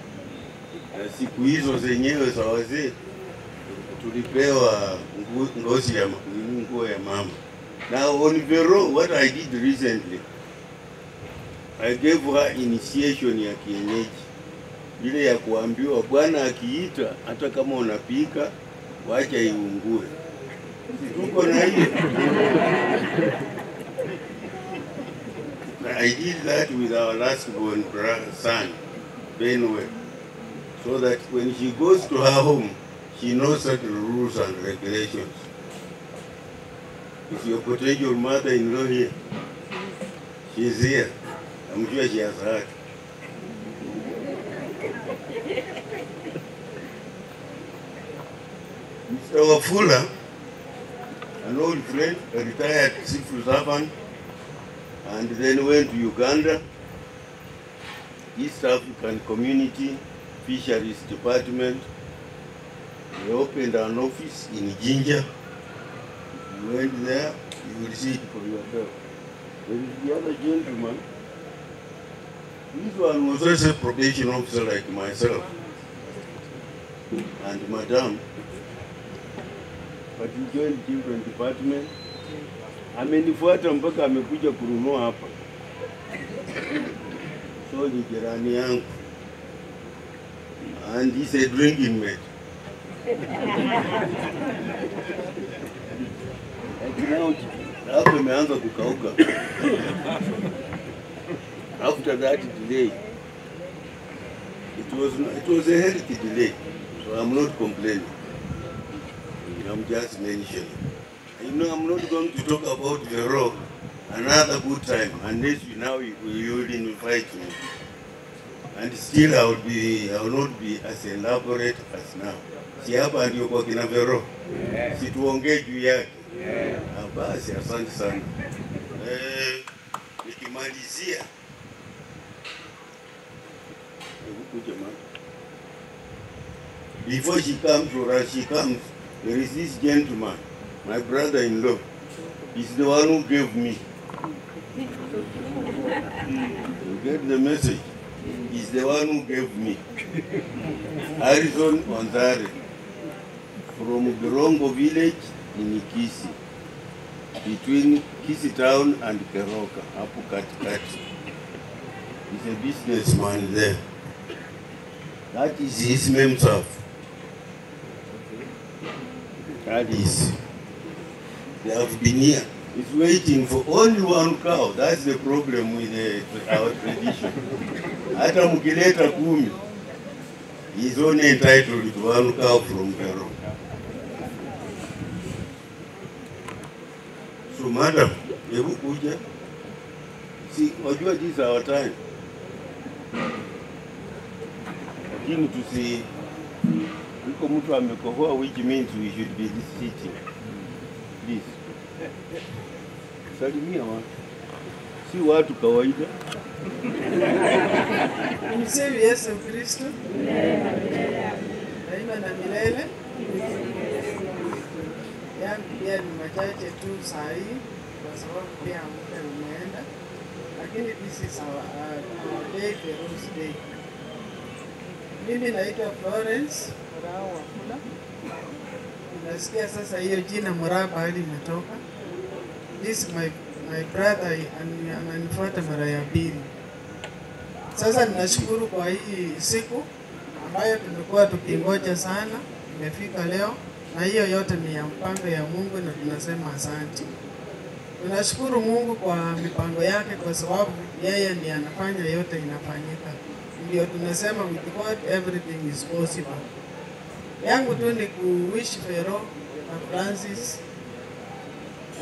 Na siku hizo zenyewe za wazee tulipewa nguo ya mama. Now on Vero, what I did recently, I gave her initiation ya kienyeji. Ile ya kuambiwa bwana akiita hata kama unapika wacha iungue. Tuko na hiyo. I did that with our last born son, Benway, so that when she goes to her home, she knows certain rules and regulations. Is your potential mother-in-law here? She's here. I'm sure she has heard. Mr. Wafula, an old friend, a retired civil servant, and then went to Uganda, East African Community Fisheries Department. They opened an office in Jinja. You went there, you will see it for yourself. There is the other gentleman. This one was also a probation officer like myself. And Madam, but he joined different department. Amenifuata mpaka amekuja kununua hapa. So ni jirani yangu. And he's a drinking mate. Hapo imeanza kukauka. After that delay, it was a healthy delay, so I'm not complaining. I'm just mentioning. You know, I'm not going to talk about the rock another good time unless you will invite me. And still I will not be as elaborate as now. Si hapa ndio kwa kina Vero. Si tuongee juu yake. Basi asante sana. Nikimalizia before she comes or as she comes, there is this gentleman, my brother-in-law. He's the one who gave me. You get the message? He's the one who gave me. Harrison Onzare, from Gorongo village in Kisi, between Kisi town and Keroka, Apu Katikati. He's a businessman there. That is his memserf. That is, they have been here. It's waiting for only one cow. That's the problem with our tradition. Hata mkileta 10, he's only entitled to one cow from Vero. So madam, hebu kuja. See, wajua this is our time. Lakini tusi yuko mtu amekohoa, which means we should be sitting. Please. Salimia watu. Si watu kawaida. Msifu Yesu Kristo. Daima na milele. Yangu pia ni machache tu saa hii kwa sababu pia muda umeenda. Lakini this is our day, Vero's day. Mimi naitwa Florence Murao Wafula. Nasikia sasa hiyo jina Murao hadi imetoka. This is my brother ananifuata mara ya pili. Sasa ninashukuru kwa hii siku ambayo tumekuwa tukingoja sana, imefika leo, na hiyo yote ni ya mpango ya Mungu na tunasema asante. Tunashukuru Mungu kwa mipango yake kwa sababu yeye ndiye anafanya yote inafanyika. Ndio tunasema with God everything is possible. Yangu tu ni kuwish Vero na Francis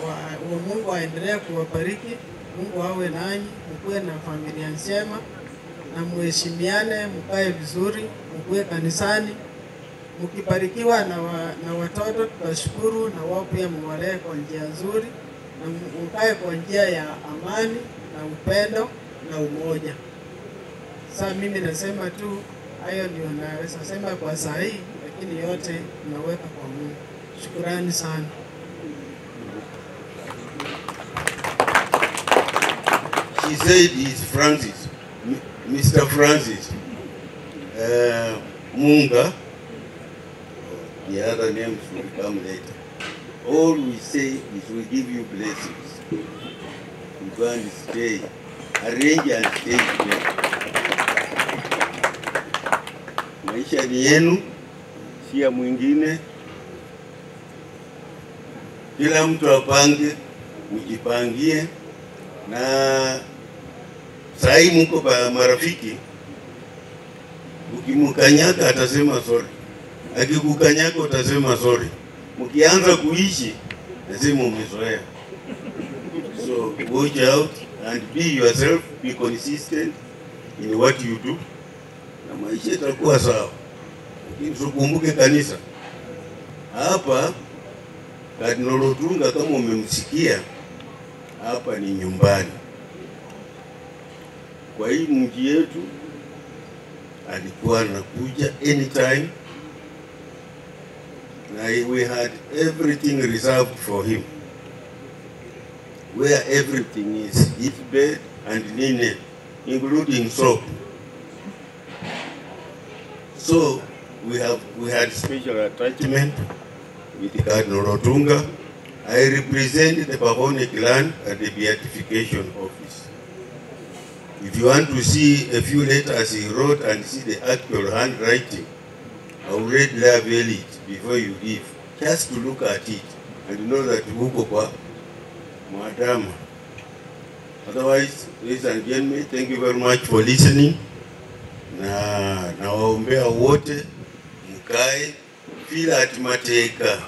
wa Mungu aendelee kuwabariki, Mungu awe nanyi, mkuwe na familia njema, na muheshimiane, mkae vizuri, mkuwe kanisani. Mkibarikiwa na watoto tutashukuru, na wao pia mwalee kwa njia nzuri, na mkae kwa njia ya amani na upendo na umoja. Sasa mimi nasema tu hayo ndio naweza sema kwa saa hii, lakini yote naweka kwa Mungu. Shukrani sana. She said he's Francis, Mr. Francis Munga. The other names will come later. All we say is we give you blessings. You go and stay, arrange and stay together. Maisha ni yenu, si ya mwingine. Kila mtu apange, mjipangie, na sahi mko ba marafiki. Ukimukanyaka atasema sorry. Akikukanyaka utasema sorry. Mkianza kuishi lazima umezoea. So watch out and be yourself, be consistent in what you do. Na maisha itakuwa sawa. Usikumbuke kanisa. Hapa Cardinal Otunga kama umemsikia, hapa ni nyumbani. Kwa hii mji yetu alikuwa anakuja anytime, na we had everything reserved for him, where everything is, his bed and linen, including soap. So we had special attachment with Cardinal Otunga. I represent the Pahone clan at the beatification office. If you want to see a few letters he wrote and see the actual handwriting, I will readily avail it before you leave, just to look at it and know that huko kwa Madama. Otherwise, ladies and gentlemen, thank you very much for listening. Na waombea wote mkae feel at mateka,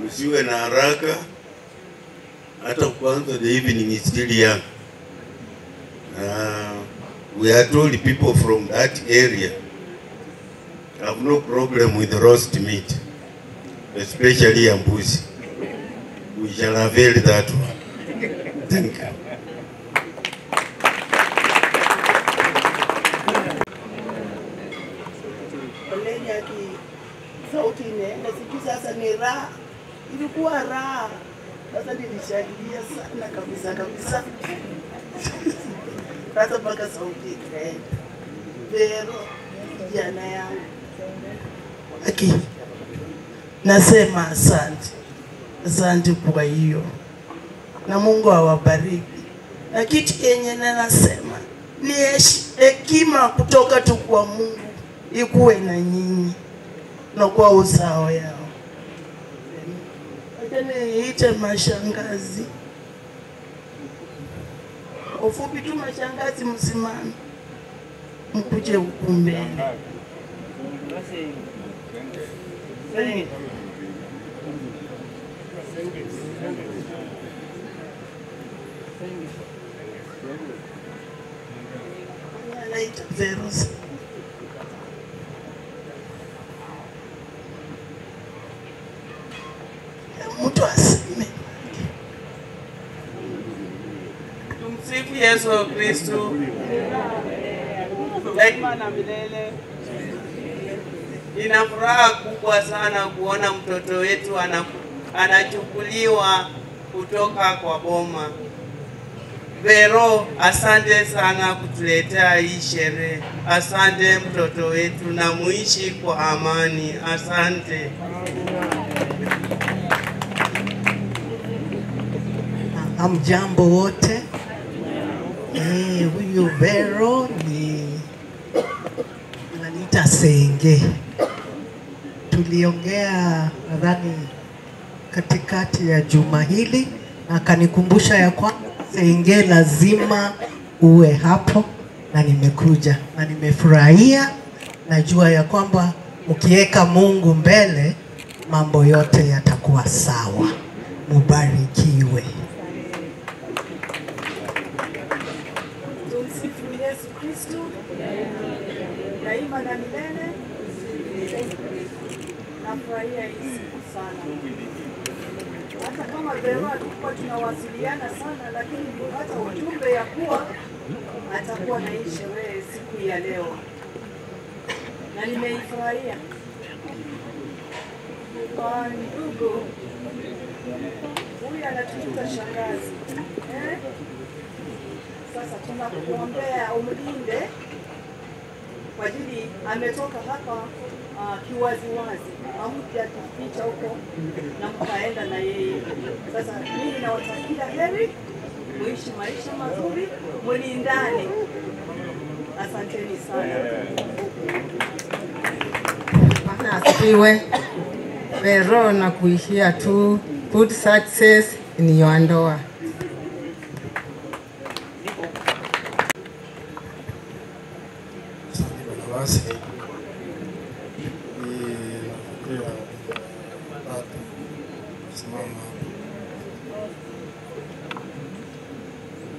msiwe na haraka, hata kwanza the evening is still young. We are told people from that area have no problem with roast meat, especially mbuzi. We shall avail that one. Thank you. Sauti inaenda siku sasa ni raha, ilikuwa raha. Sasa nilishangilia sana kabisa. Sasa mpaka sauti ikaenda. Pero kijana yangu nasema asante kwa hiyo, na Mungu awabariki. Na kitu yenye nasema ni hekima kutoka tu kwa Mungu ikuwe na nyinyi na kwa usawa yao. Acha niite mashangazi. Ufupi tu mashangazi, msimame mkuje huku mbele. Naita Zeros. Mtu aseme. Tumsifu Yesu Kristo. Daima na milele. Nina furaha kubwa sana kuona mtoto wetu anachukuliwa kutoka kwa boma. Vero, asante sana kutuletea hii sherehe. Asante mtoto wetu, na muishi kwa amani. Asante. Hamjambo wote. Huyu Vero ni ananiita Senge. Tuliongea nadhani katikati ya juma hili, na akanikumbusha ya kwamba Senge lazima uwe hapo, na nimekuja na nimefurahia. Najua ya kwamba ukiweka Mungu mbele mambo yote yatakuwa sawa. Mubarikiwe. Tumsifu Yesu Kristo. Kristo daima na milele. Nafurahia hii siku sana, hata kama Vero tulikuwa tunawasiliana sana, lakini nilipata ujumbe ya kuwa atakuwa na hii sherehe siku ya leo na nimeifurahia. Kwa ndugu huyu anatuita shangazi Sasa tunakuombea umlinde kwa ajili ametoka hapa kiwaziwazi, hamjajificha huko na mkaenda na yeye. Sasa mimi nawatakia heri, muishi maisha mazuri, mlindane. Asanteni sana. Bwana asifiwe. Vero na kuishia tu good success in your ndoa. Basi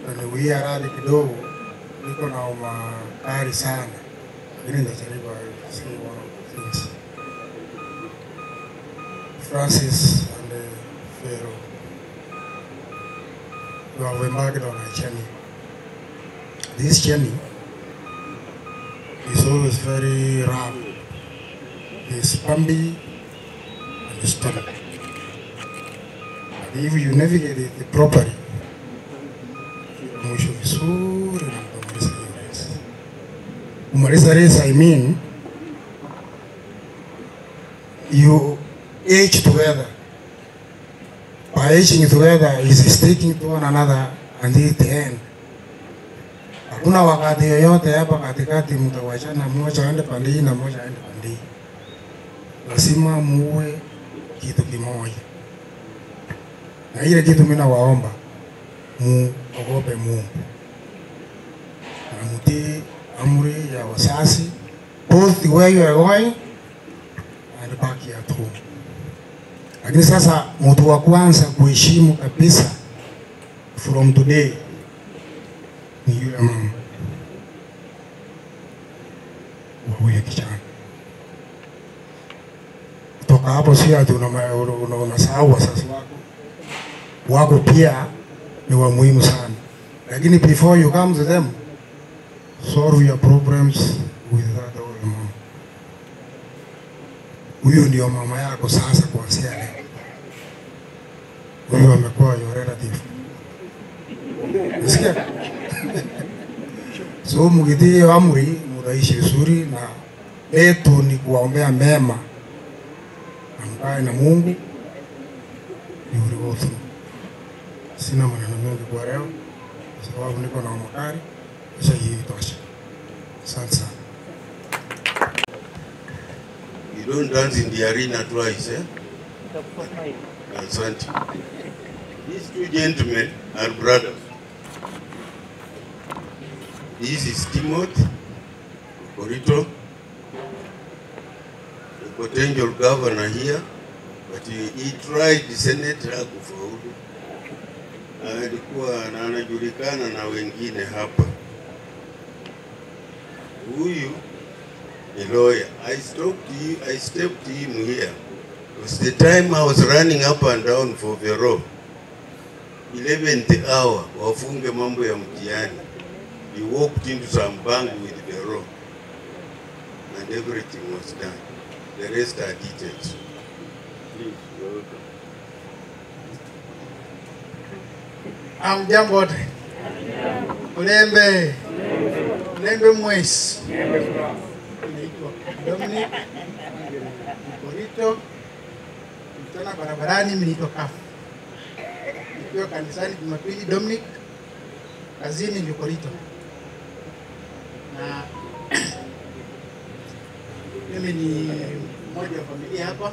kaniwia radhi kidogo, niko na umakari sana, lakini nitajaribu see one of the things. Francis and Pharaoh, you have embarked on a journey. This journey is always very rough. It's bumpy and stony. But if you navigate it properly, mwisho vizuri na kumaliza hiyo race. Kumaliza race, I mean you age together. By aging together is sticking to one another until the end. Hakuna wakati yoyote hapa katikati mtawachana, mmoja aende pande hii na mmoja aende pande hii. Lazima muwe kitu kimoja. Na ile kitu mimi nawaomba, muogope Mungu. Na mtii amri ya wazazi, both the way you are going and back at home. Lakini sasa mtu wa kwanza kuheshimu kabisa from today ni yule mama huyo kijana. Kutoka hapo si ati unasahau wazazi wako pia ni wa muhimu sana. Lakini before you come to them, solve your problems with that old mom. Huyo ndio mama yako sasa kuanzia leo. Huyo amekuwa your relative. Nasikia? So mkitii amri, mtaishi vizuri, na letu ni kuwaombea mema. Mkae na Mungu. You will go through. Sina maneno mengi kwa leo, kwa sababu niko na umakari. Kisha hii itosha. Asante sana. You don't dance in the arena twice, eh? Asante. These two gentlemen are brothers. This is Timothy Korito, the potential governor here, but he tried the Senate hakufaulu. Alikuwa anajulikana na wengine hapa. Huyu ni lawyer. I stepped him here. It was the time I was running up and down for Vero. 11th hour, wafunge mambo ya mtihani. He walked into some bank with Vero, and everything was done. The rest are details. Please, welcome. Jambo wote. Ulembe. Ulembe mwezi. Naitwa Dominic Korito. Mtana barabarani mimi naitwa Kafu. Nikiwa kanisani Jumapili Dominic, kazini ni Korito. Na mimi ni mmoja wa familia hapa,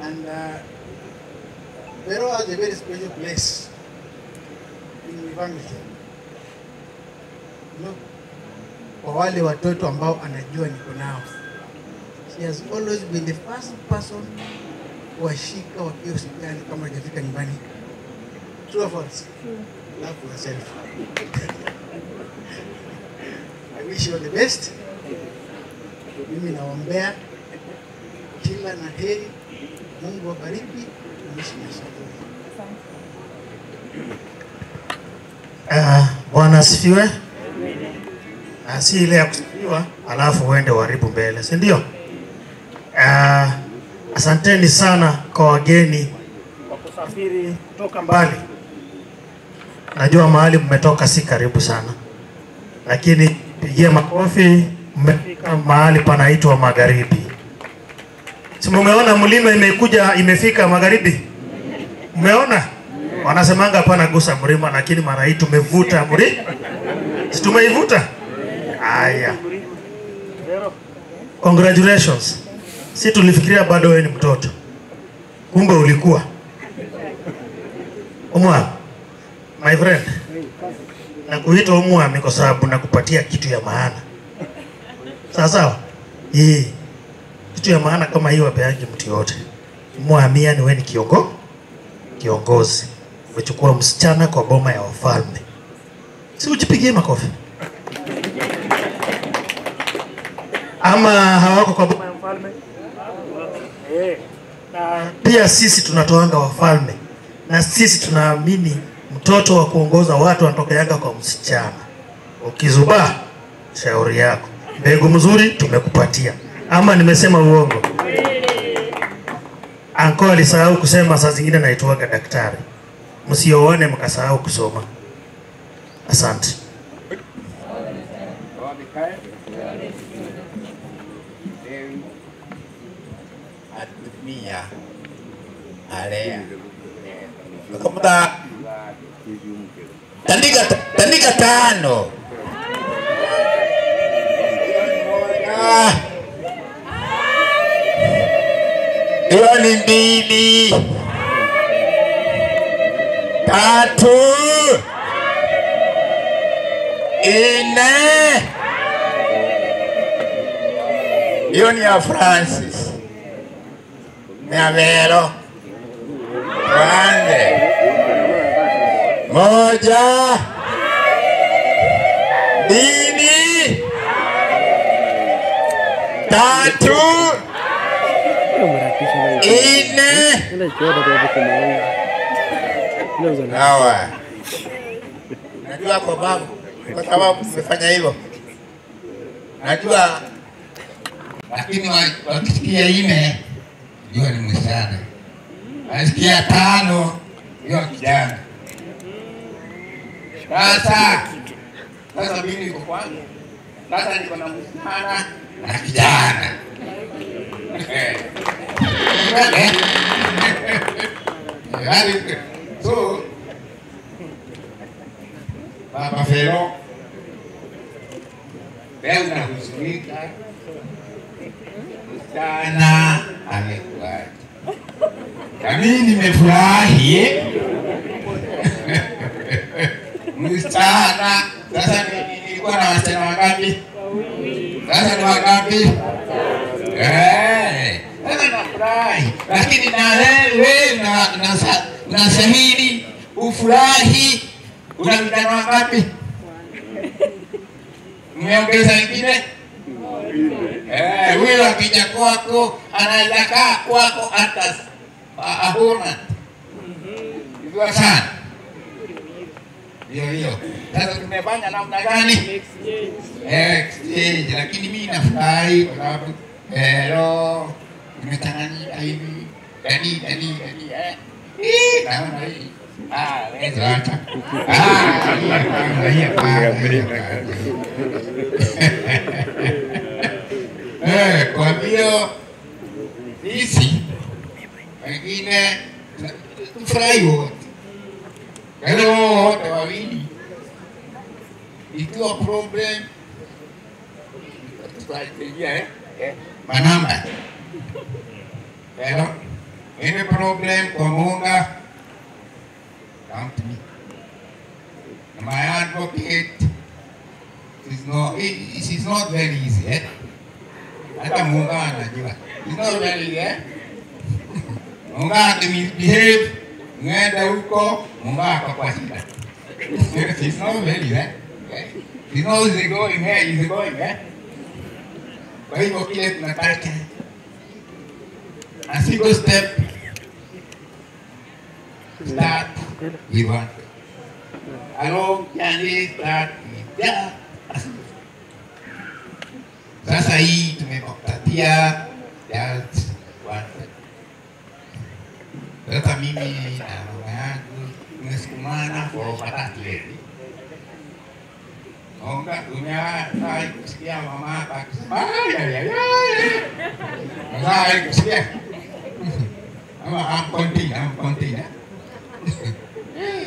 and Vero has a very special place in my family. No, kwa wale watoto ambao anajua niko nao, she has always been the first person kuwashika wakiwa hospitali kama hajafika nyumbani. True or false? Love yourself. wish you all the best. Mimi naombea kila na heri, Mungu awabariki, mwishi maisha bora. Bwana asifiwe. Si ile ya kusifiwa alafu uende uharibu mbele, si ndio? Asanteni sana kwa wageni kwa kusafiri kutoka mbali. Najua mahali mmetoka si karibu sana, lakini pigia makofi, mmefika mahali panaitwa magharibi. Si mumeona mlima imefika magharibi? Umeona? Wanasemanga hapana gusa mlima, lakini mara hii tumevuta mlima. Si tumeivuta? Aya. Congratulations. Si tulifikiria bado wewe ni mtoto, kumbe ulikuwa umwa. My friend, nakuita umwami kwa sababu nakupatia kitu ya maana. Sawa? Kitu ya maana kama hiyo wapeangi mtu yote. Umwami yani wewe ni kiongozi. Umechukua msichana kwa boma ya wafalme. Si ujipigie makofi? Ama hawako kwa boma ya wafalme? Pia sisi tunatoanga wafalme, na sisi tunaamini mtoto wa kuongoza watu anatokeanga kwa msichana. Ukizubaa, shauri yako. Mbegu mzuri tumekupatia. Ama nimesema uongo? Anko alisahau kusema saa zingine naitwaga daktari. Msioone mkasahau kusoma. Asante. Atumia alea kamuda tandika tano hiyo ni mbili, tatu, ine. Hiyo ni ya Francis. Miavero. Grande. Moja. Mbili. Tatu. Ine. Hawa. Najua kwa babu, kwa sababu mmefanya hivyo. Najua, lakini wakisikia ine, jua ni msichana. Wakisikia tano, jua kijana. Sasa mimi niko kwangu. Sasa niko na msichana na kijana. So, Baba Fero, leo unahuzunika, msichana amekuacha. Na mimi nimefurahi. Msichana, sasa nilikuwa na wasichana wangapi? Sasa ni wangapi? Sasa nafurahi. Lakini na wewe unastahili ufurahi. Una vijana wangapi? Mmeongeza wengine? Wewe akija kwako anaweza kaa kwako hata ahuna. Hivyo sana. Hiyo. Sasa tumefanya namna gani? Exchange. Lakini mimi nafurahi kwa sababu hello tumetanganyika hivi. Dani. Naona hii. Wewe acha. Kwa hiyo sisi wengine tufurahi wote. Hello, wote wawili. Ikiwa problem tutasaidia manamba. Hello. Any problem kwa Munga? Come to me. My advocate is not very easy, Hata Munga anajua. It's not very easy, Munga akimibehave, ngenda huko, Munga akakwashida. It's not very easy, You know is going here, is going Kwa hivyo kile tunataka a single step start with one. A long journey start with that. Sasa hii tumekupatia just one step. Sasa mimi na mama yangu tumesukumana kwa patatu hivi. Onga tumewahi kusikia mama akisema Mzai kusikia ama amkontina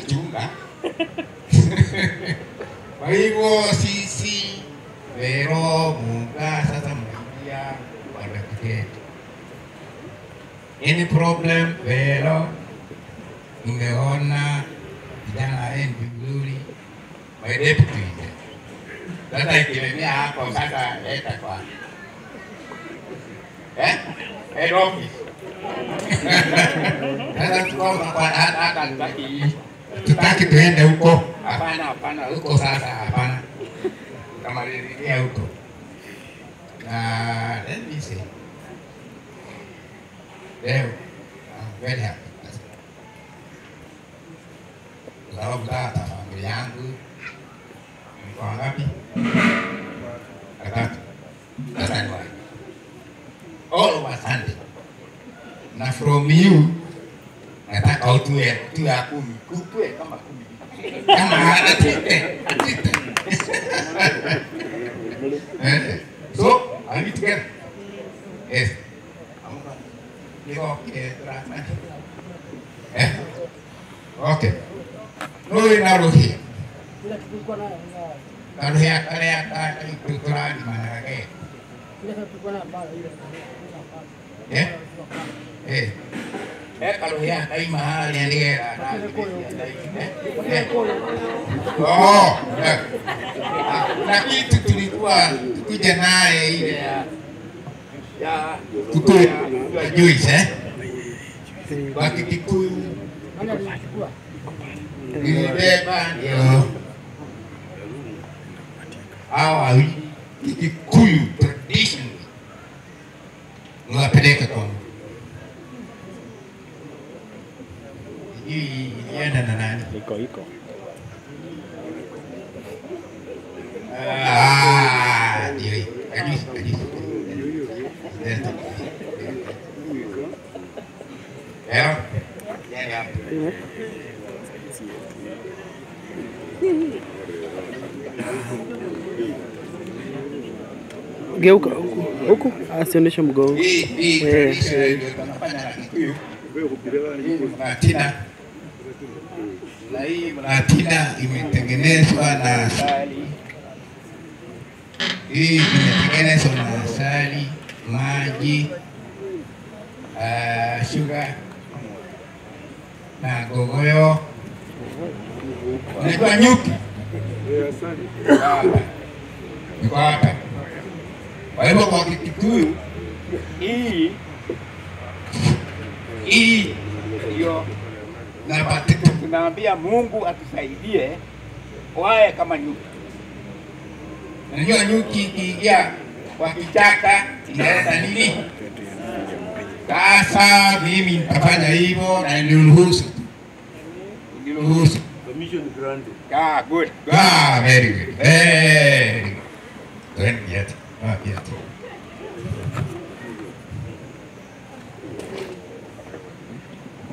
chunga. Kwa hivyo sisi Vero Munga sasa mnaingia wanakike. Any problem Vero nimeona kijana yenu vizuri my deputy. Sasa ikilemea hapo sasa leta kwa head office. Sasa tuko kwa hata tutaki tuende huko. Hapana huko sasa hapana. Kama nilirejea huko. Na let me say. Leo I'm very happy. Sababu tata familia yangu kwa ngapi? Katatu. Sasa ni wapi? All over Sunday. Na from you nataka utue tu ya 10. Kutue kama 10. Kama hana tete. So, are we together? Yes. Okay. No, now here. Kalau yang kelihatan kultural di mana lagi? Kalau yang tadi mahal yang dia oh, na kitu tulikuwa tukuja naye ile ya kukuja juice baki Kikuyu ilibeba ndio hawa Kikuyu tradition ngapeleka kwa hii ilienda na nani? Iko. Ndio. Kaji. Geuka huku asionyeshe mgongo. Mlatina imetengenezwa na asali. Hii imetengenezwa na asali, maji, sugar na gogoyo. Unajua nyuki? Niko hapa. Kwa hivyo kwa Kikuyu hii ndio na tunaambia Mungu atusaidie wae kama nyuki. Unajua nyuki ikiingia kwa kichaka inaenda nini? Sasa mimi nitafanya hivyo na niruhusu. Permission granted. Good. Very good. Very good. Don't yet. Not yet.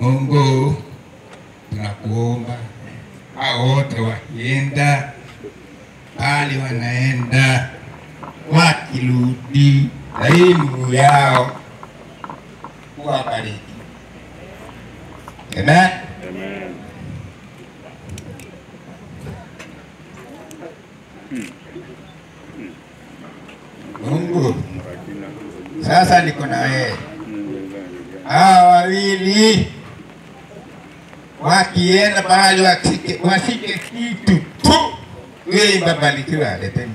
Mungu tunakuomba hao wote wakienda bali wanaenda wakirudi elimu yao kuwabariki. Amen. Mungu sasa niko na wewe. Hawa wawili wakienda pale wasike kitu tu, wewe babarikiwa leteni.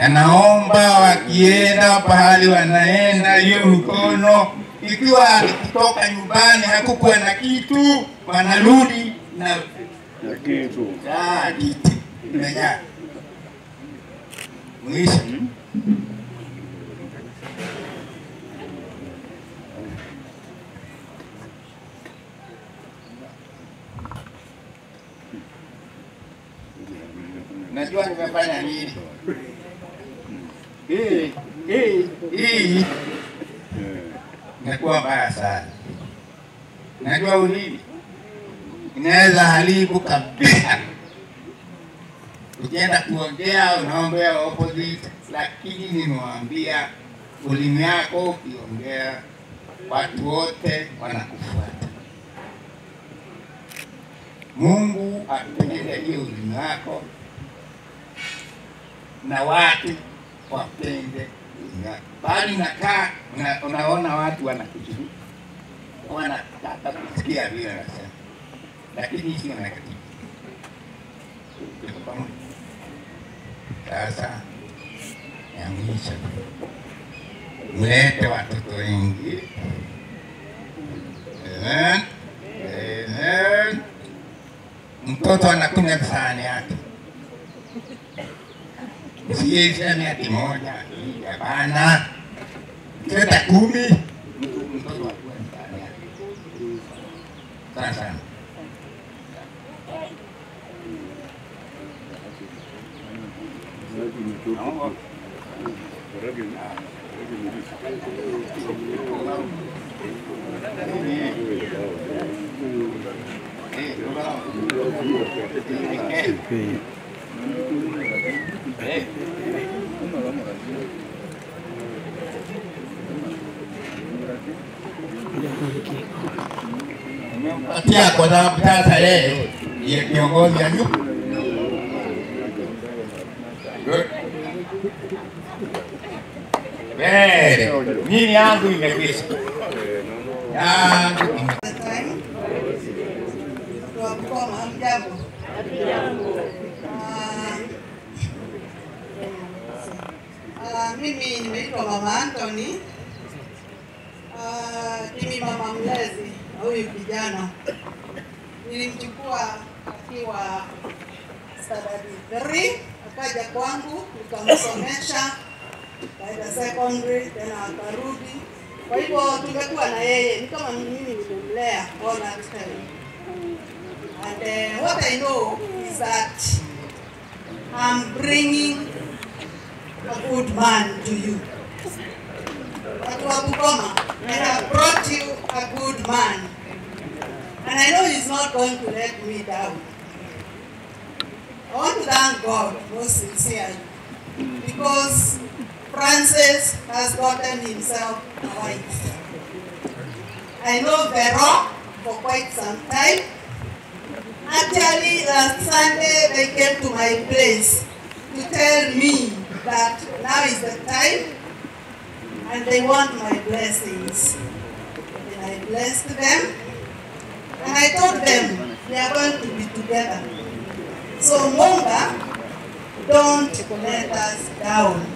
Naomba wakienda pahali wanaenda hiyo mkono ikiwa nikitoka nyumbani hakukuwa na kitu, wanarudi na kitu. Kitu imejaa. Mwisho. Najua nimefanya nini? Hii inakuwa mbaya sana. Najua unini inaweza haribu kabisa. Ukienda kuongea unaongea opposite, lakini nimewambia ulimi yako ukiongea watu wote wanakufuata. Mungu atupende hiyo ulimi wako na watu wapende ulimi wako. Bali nakaa unaona watu wanakujibu, wanataka kusikia vile nasema, lakini sio negative. Sasa ya mwisho, mlete watoto wengi. Mtoto anakunywa sahani yake, siyeseme ati moja, hapana. Leta 10, mtoto akuwe sahani yake. Sasa Tia kwa sababu sasa yeye ndiye kiongozi wa nyumba. Nini yangu imekwisha. Mimi nimeitwa Mama Anthony. Mimi mama mlezi huyu kijana. Nilimchukua akiwa standard 3, akaja kwangu nikamsomesha, kaenda secondary tena akarudi. Kwa hivyo tumekuwa na yeye, ni kama mimi nimemlea all that time. And what I know is that I'm bringing a good man to you. Watu wa Bungoma, I have brought you a good man. And I know he's not going to let me down. I want to thank God most sincerely because Francis has gotten himself a wife. I know Vero for quite some time. Actually, last Sunday they came to my place to tell me that now is the time and they want my blessings. And I blessed them and I told them they are going to be together. So Munga, don't let us down.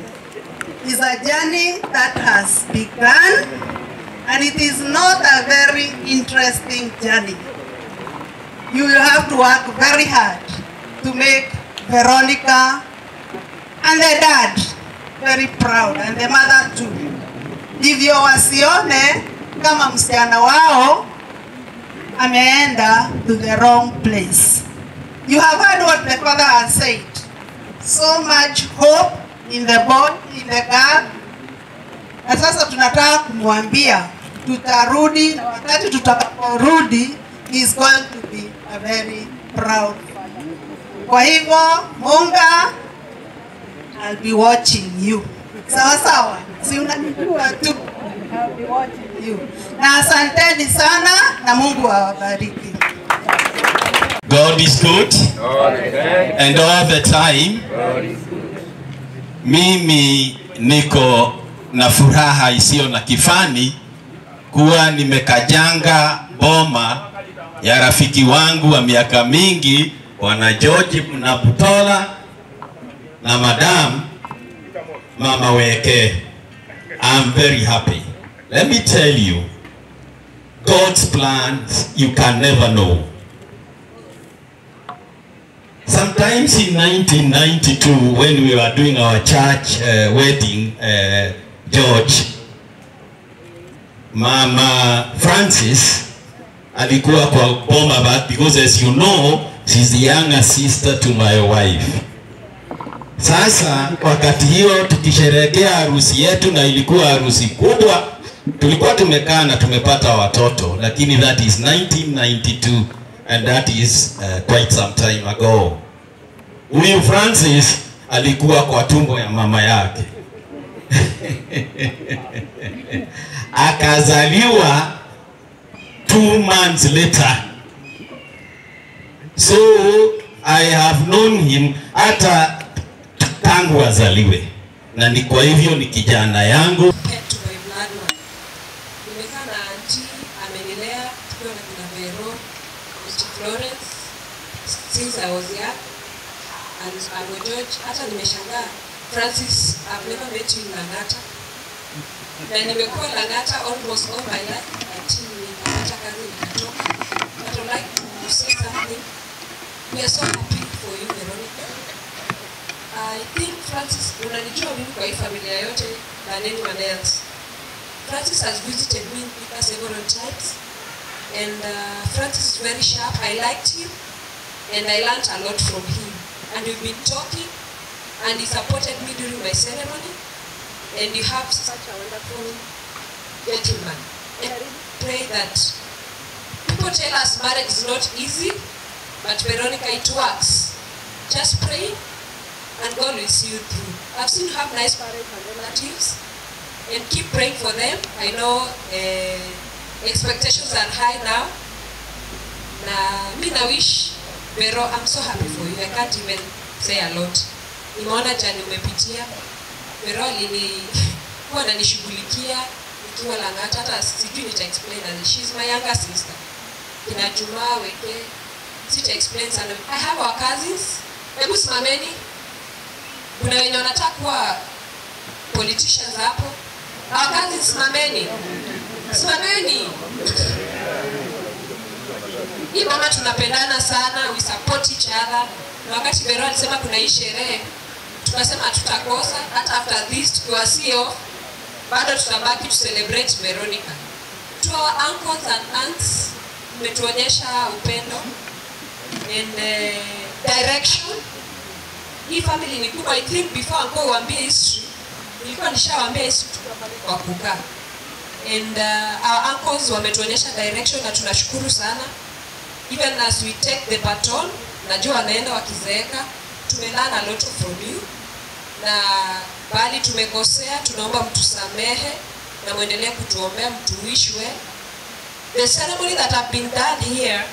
It's a journey that has begun and it is not a very interesting journey. You will have to work very hard to make Veronica and the dad very proud and the mother too. Ndivyo wasione kama msichana wao ameenda to the wrong place. You have heard what the father has said. So much hope in the boy, in the girl. Na sasa tunataka kumwambia tutarudi, na wakati tutakaporudi he's going to be a very proud father. Kwa hivyo Munga, I'll be watching you. Sawa sawa, si unanijua tu. I'll be watching you. Na asanteni sana na Mungu awabariki. God is good and all the time. Mimi niko na furaha isiyo na kifani kuwa nimekajanga boma ya rafiki wangu wa miaka mingi Bwana George Nabutola na Madam Mama Weke. I'm very happy. Let me tell you, God's plans you can never know. Sometimes in 1992 when we were doing our church wedding, George, Mama Francis alikuwa kwa boma back because as you know she's the younger sister to my wife. Sasa wakati hiyo tukisherehekea harusi yetu na ilikuwa harusi kubwa, tulikuwa tumekaa na tumepata watoto, lakini that is 1992 and that is quite some time ago. Huyu Francis alikuwa kwa tumbo ya mama yake. Akazaliwa 2 months later. So I have known him hata tangu azaliwe, na ni kwa hivyo ni kijana yangu. Nimekaa na auntie amenilea tukiwa na kuna Vero, Mr. Florence since I was young, and Uncle George. Hata nimeshangaa Francis, I've never met you in Lang'ata, na nimekuwa Lang'ata almost all my life until nikapata kazi nikatoka. But I'd like to say something. We are so happy for you, Veronica. I think Francis, unanijua mimi kwa hii familia yote than anyone else. Francis has visited me in Thika several times, and Francis is very sharp. I liked him, and I learned a lot from him. And we've been talking, and he supported me during my ceremony, and you have such a wonderful gentleman. And I really pray that people tell us marriage is not easy, but Veronica, it works. Just pray, and God will see you through. I've seen you have nice parents and relatives, and keep praying for them. I know expectations are high now. I wish Vero, I'm so happy for you. I can't even say a lot. Nimeona jani umepitia. Vero huwa ananishughulikia nikiwa Lang'ata, hata sijui nita explain. She's my younger sister. Kina Juma Weke, sita explain sana. I have our cousins. Hebu simameni. Kuna wenye wanataka kuwa politicians hapo. Our cousins, simameni. Simameni. Hii mama tunapendana sana, we support each other. Na wakati Vero alisema kuna hii sherehe, tukasema tutakosa, hata after this tukiwa CEO, bado tutabaki to celebrate Veronica. To our uncles and aunts, umetuonyesha upendo and direction. Hii family ni kubwa. I think before uncle uambie history, nilikuwa nishawaambia history tukiwa pale kwa kukaa. And our uncles wametuonyesha direction na tunashukuru sana. Even as we take the baton, najua wanaenda wakizeeka, tumelearn a lot from you. Na bali tumekosea, tunaomba mtusamehe na muendelee kutuombea, mtuwishwe. The ceremony that have been done here,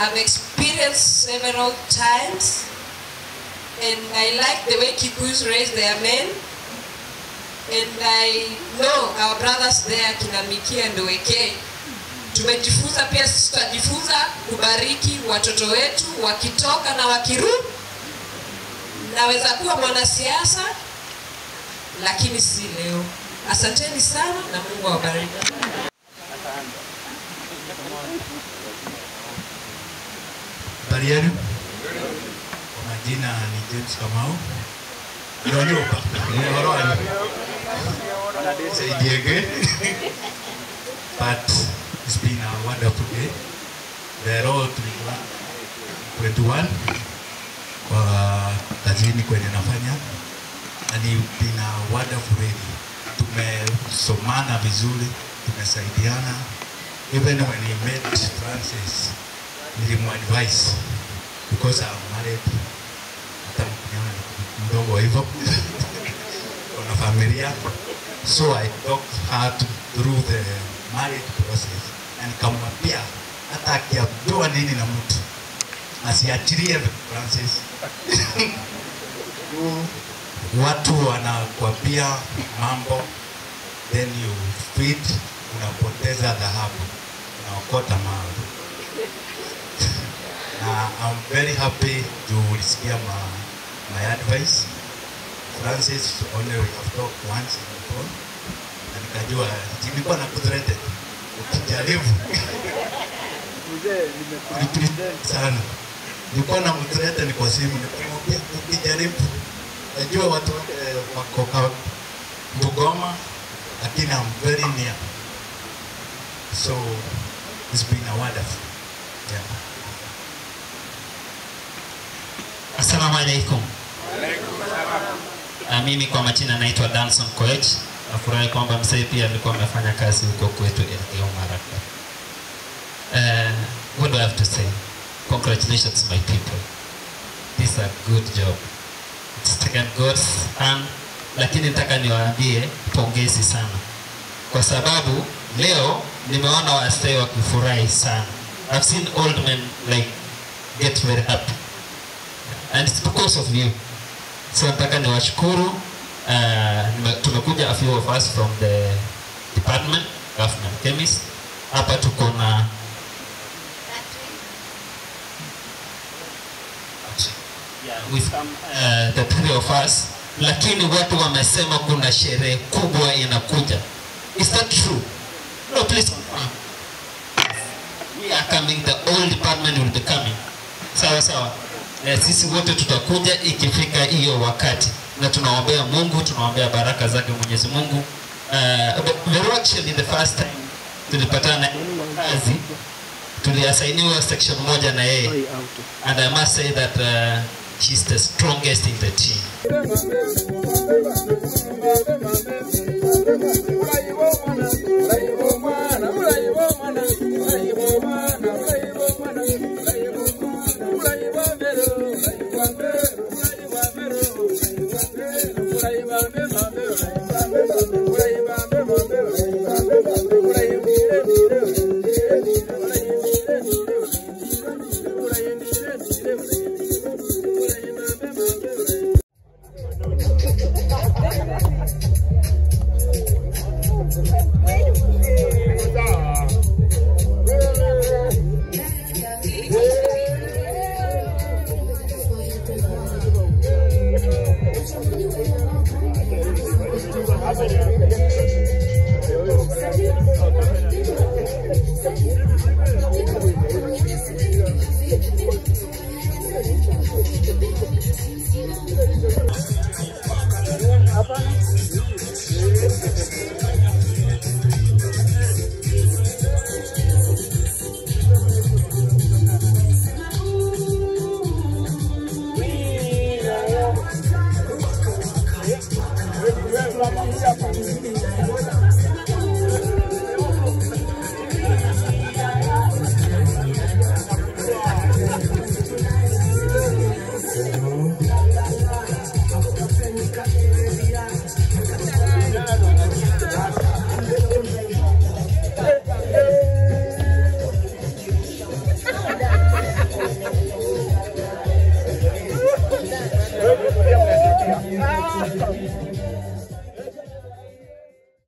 I've experienced several times, and I like the way Kikuyus raise their men. And I know our brothers there, kina Miki and Weke, tumejifunza pia sisi tutajifunza kubariki watoto wetu wakitoka na wakirudi. Naweza kuwa mwanasiasa lakini si leo. Asanteni sana na Mungu awabariki. Habari yenu? Kwa majina ni James Kamau. Nyonyoka. But it's been a wonderful day. They're all 21 kwa kazini kwenye nafanya, and it's been a wonderful day. Tumesomana vizuri, tumesaidiana. Even when he met Francis, nilimuadvise because I'm married. Hata mdogo hivyo kuna familia, so I talked her through the marriage process, and nikamwambia hata akiambiwa nini na mtu asiachilie Francis. Watu wanakuambia mambo, then you feed, unapoteza dhahabu, unaokota mawe. Na I'm very happy to ulisikia my advice. Francis, only we have talked once on the phone, na nikajua nilikuwa na kuthreaten ukijaribu sana. Nilikuwa na mtrete ni kwa simu, nikamwambia ukijaribu, najua watu wako Bungoma, lakini I'm very near. So it's been a wonderful. Yeah. Assalamu alaikum. Mimi kwa majina naitwa Danson Koech. Nafurahi kwamba mzee pia alikuwa amefanya kazi huko kwetu Elgeyo Marakwet. What do I have to say? Congratulations my people. This is a good job. It's taken God's hand, lakini nataka niwaambie pongezi sana. Kwa sababu leo nimeona wasee wakifurahi sana. I've seen old men like get very happy. And it's because of you. So nataka niwashukuru. Tumekuja a few of us from the department, government chemist. Hapa tuko na with the three of us, lakini watu wamesema kuna sherehe kubwa inakuja. Is that true? No, please confirm. We are coming, the whole department will be coming. Sawa sawa. Sisi wote tutakuja ikifika hiyo wakati, na tunaombea Mungu, tunaombea baraka zake Mwenyezi Mungu. Actually the first time tulipatana kazi, tuliasainiwa section moja na yeye, and I must say that she's the strongest in the team. Thank you.